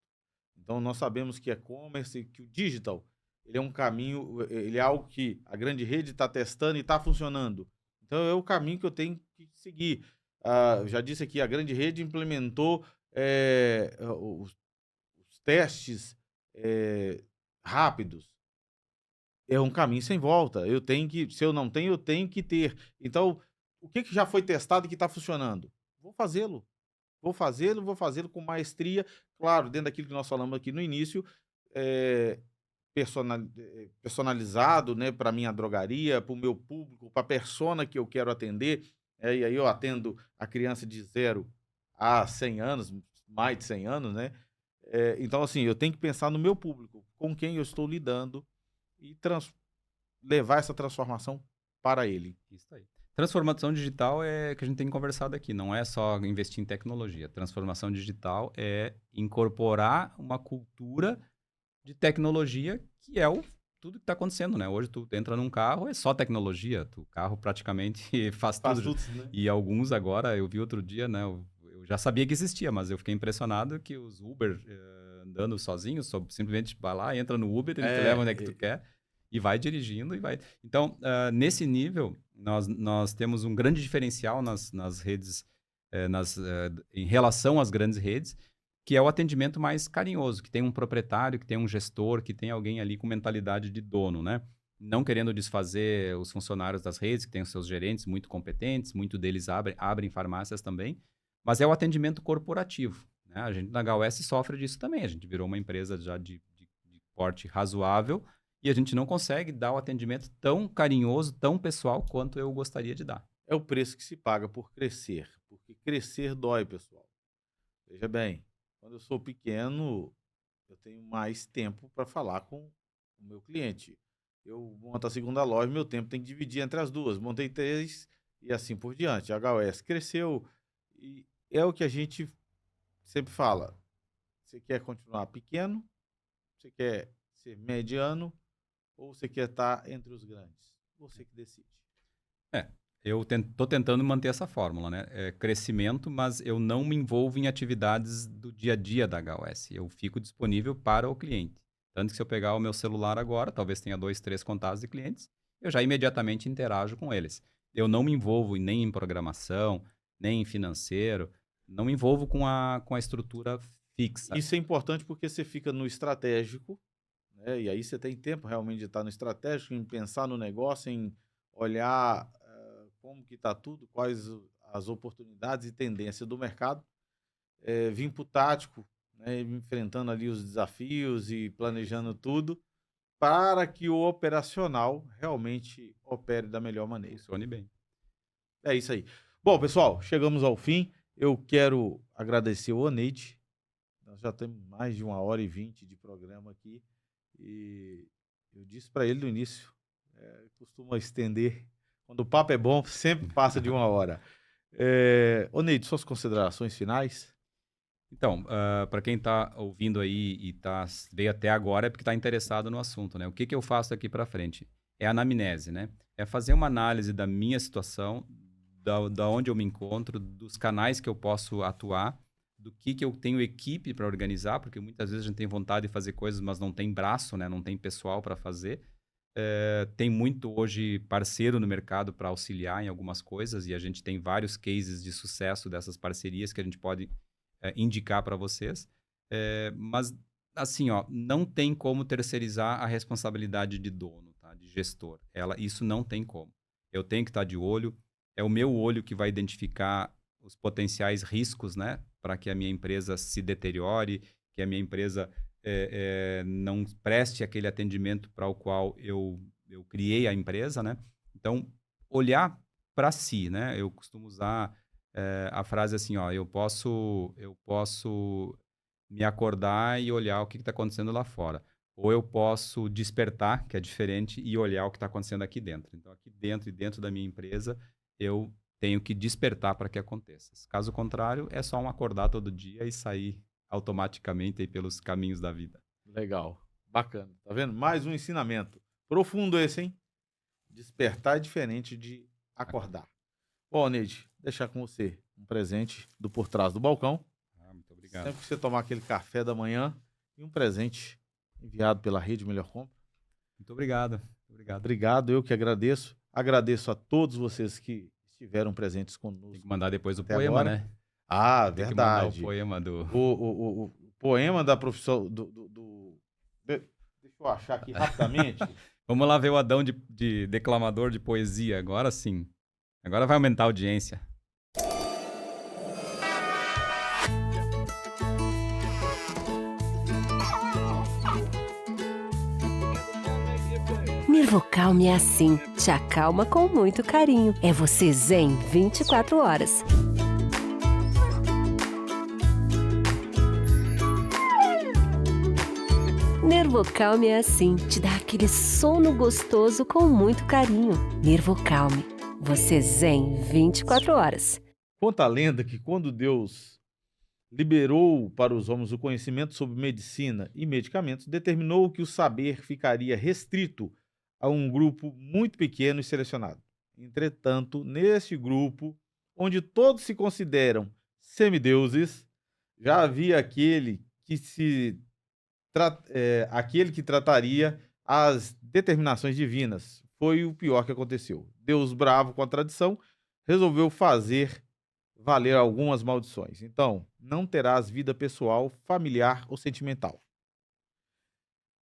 Então, nós sabemos que e-commerce, que o digital, ele é um caminho, ele é algo que a grande rede está testando e está funcionando. Então, é o caminho que eu tenho que seguir. Eu já disse aqui, a grande rede implementou os testes rápidos. É um caminho sem volta. Se eu não tenho, eu tenho que ter. Então, o que já foi testado e que está funcionando? Vou fazê-lo com maestria, claro, dentro daquilo que nós falamos aqui no início, personalizado, né, para a minha drogaria, para o meu público, para a persona que eu quero atender. E aí eu atendo a criança de 0 a 100 anos, mais de 100 anos, né? Então, assim, eu tenho que pensar no meu público, com quem eu estou lidando, e levar essa transformação para ele. Isso aí. Transformação digital é que a gente tem conversado aqui, não é só investir em tecnologia. Transformação digital é incorporar uma cultura de tecnologia, que é tudo que está acontecendo, né? Hoje tu entra num carro, é só tecnologia, o carro praticamente faz tudo. Né? E alguns agora, eu vi outro dia, né? Eu já sabia que existia, mas eu fiquei impressionado que os Uber andando sozinhos, simplesmente vai lá, entra no Uber, ele te leva onde é que tu quer e vai dirigindo e vai. Então, nesse nível, nós temos um grande diferencial nas redes, em relação às grandes redes, que é o atendimento mais carinhoso, que tem um proprietário, que tem um gestor, que tem alguém ali com mentalidade de dono, né? Não querendo desfazer os funcionários das redes, que tem os seus gerentes muito competentes, muito deles abrem farmácias também, mas é o atendimento corporativo, né? A gente na HOS sofre disso também, a gente virou uma empresa já de porte razoável e a gente não consegue dar o atendimento tão carinhoso, tão pessoal quanto eu gostaria de dar. É o preço que se paga por crescer, porque crescer dói, pessoal. Veja bem, quando eu sou pequeno, eu tenho mais tempo para falar com o meu cliente. Eu monto a segunda loja, meu tempo tem que dividir entre as duas. Montei 3 e assim por diante. A HOS cresceu e é o que a gente sempre fala. Você quer continuar pequeno? Você quer ser mediano? Ou você quer estar entre os grandes? Você que decide. Eu estou tentando manter essa fórmula, né? Crescimento, mas eu não me envolvo em atividades do dia a dia da HOS. Eu fico disponível para o cliente. Tanto que se eu pegar o meu celular agora, talvez tenha 2, 3 contatos de clientes, eu já imediatamente interajo com eles. Eu não me envolvo nem em programação, nem em financeiro, não me envolvo com a estrutura fixa. Isso é importante porque você fica no estratégico, né? E aí você tem tempo realmente de estar no estratégico, em pensar no negócio, em olhar como que está tudo, quais as oportunidades e tendências do mercado, vim para o tático, né, enfrentando ali os desafios e planejando tudo, para que o operacional realmente opere da melhor maneira. Funcione bem. É isso aí. Bom, pessoal, chegamos ao fim. Eu quero agradecer o Oneide. Nós já temos mais de 1h20 de programa aqui. E eu disse para ele no início, costuma estender. Quando o papo é bom, sempre passa de 1 hora. Oneide, suas considerações finais? Então, para quem está ouvindo aí e veio até agora é porque está interessado no assunto, né? O que eu faço aqui para frente? É a anamnese, né? É fazer uma análise da minha situação, da onde eu me encontro, dos canais que eu posso atuar, do que eu tenho equipe para organizar, porque muitas vezes a gente tem vontade de fazer coisas, mas não tem braço, né? Não tem pessoal para fazer. Tem muito hoje parceiro no mercado para auxiliar em algumas coisas e a gente tem vários cases de sucesso dessas parcerias que a gente pode indicar para vocês. Mas, assim, ó, não tem como terceirizar a responsabilidade de dono, tá? De gestor. Isso não tem como. Eu tenho que estar de olho. É o meu olho que vai identificar os potenciais riscos, né? Para que a minha empresa se deteriore, que a minha empresa não preste aquele atendimento para o qual eu criei a empresa, né? Então, olhar para si, né? Eu costumo usar a frase assim, ó, eu posso me acordar e olhar o que está acontecendo lá fora. Ou eu posso despertar, que é diferente, e olhar o que está acontecendo aqui dentro. Então, aqui dentro e dentro da minha empresa, eu tenho que despertar para que aconteça. Caso contrário, é só acordar todo dia e sair automaticamente aí pelos caminhos da vida. Legal, bacana. Tá vendo? Mais um ensinamento. Profundo esse, hein? Despertar é diferente de acordar. Bom, Neide, deixar com você um presente do Por Trás do Balcão. Muito obrigado. Sempre que você tomar aquele café da manhã e um presente enviado pela Rede Melhor Compra. Muito obrigado. Obrigado, eu que agradeço. Agradeço a todos vocês que estiveram presentes conosco. Tem que mandar depois o poema, agora, né? Ah, Tem verdade. que mandar o poema do... O poema da profissão Deixa eu achar aqui rapidamente. Vamos lá ver o Adão de declamador de poesia. Agora sim. Agora vai aumentar a audiência. Nirvocalme é assim, te acalma com muito carinho. É você zen 24 horas. Nirvocalme é assim, te dá aquele sono gostoso com muito carinho. Nirvocalme, você zen 24 horas. Conta a lenda que quando Deus liberou para os homens o conhecimento sobre medicina e medicamentos, determinou que o saber ficaria restrito a um grupo muito pequeno e selecionado. Entretanto, neste grupo, onde todos se consideram semideuses, já havia aquele que trataria as determinações divinas. Foi o pior que aconteceu. Deus, bravo com a tradição, resolveu fazer valer algumas maldições. Então, não terás vida pessoal, familiar ou sentimental.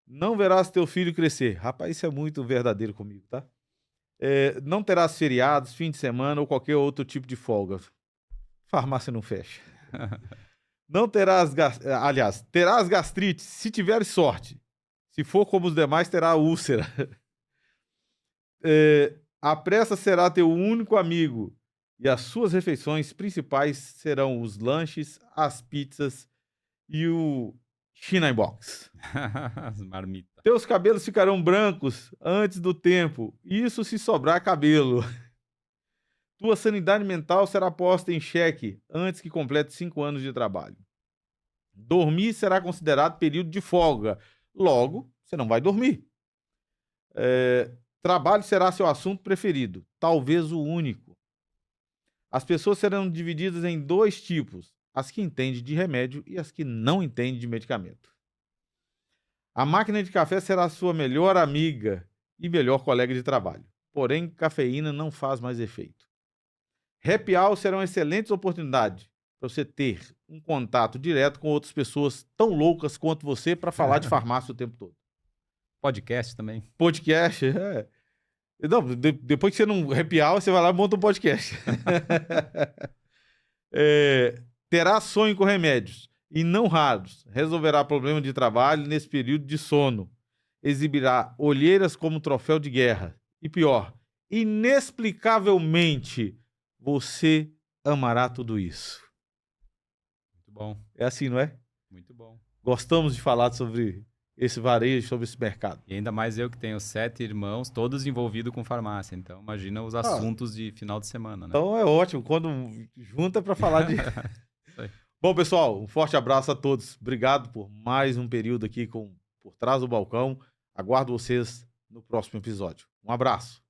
Não verás teu filho crescer. Rapaz, isso é muito verdadeiro comigo, tá? Não terás feriados, fim de semana ou qualquer outro tipo de folga. Farmácia não fecha. Não terás, terás gastrite se tiveres sorte. Se for como os demais, terá úlcera. A pressa será teu único amigo e as suas refeições principais serão os lanches, as pizzas e o China Box. As marmitas. Teus cabelos ficarão brancos antes do tempo, isso se sobrar cabelo. Tua sanidade mental será posta em xeque antes que complete 5 anos de trabalho. Dormir será considerado período de folga. Logo, você não vai dormir. Trabalho será seu assunto preferido, talvez o único. As pessoas serão divididas em 2 tipos, as que entendem de remédio e as que não entendem de medicamento. A máquina de café será sua melhor amiga e melhor colega de trabalho. Porém, cafeína não faz mais efeito. Happy hour serão excelentes oportunidades para você ter um contato direto com outras pessoas tão loucas quanto você para falar de farmácia o tempo todo. Podcast também. Podcast, Não, depois que você não happy hour, você vai lá e monta um podcast. Terá sonho com remédios, e não raros, resolverá problema de trabalho nesse período de sono. Exibirá olheiras como troféu de guerra. E pior, inexplicavelmente, você amará tudo isso. Muito bom. É assim, não é? Muito bom. Gostamos de falar sobre esse varejo, sobre esse mercado. E ainda mais eu que tenho 7 irmãos, todos envolvidos com farmácia. Então, imagina os assuntos de final de semana, né? Então é ótimo, quando junta para falar de... Bom, pessoal, um forte abraço a todos. Obrigado por mais um período aqui Por Trás do Balcão. Aguardo vocês no próximo episódio. Um abraço.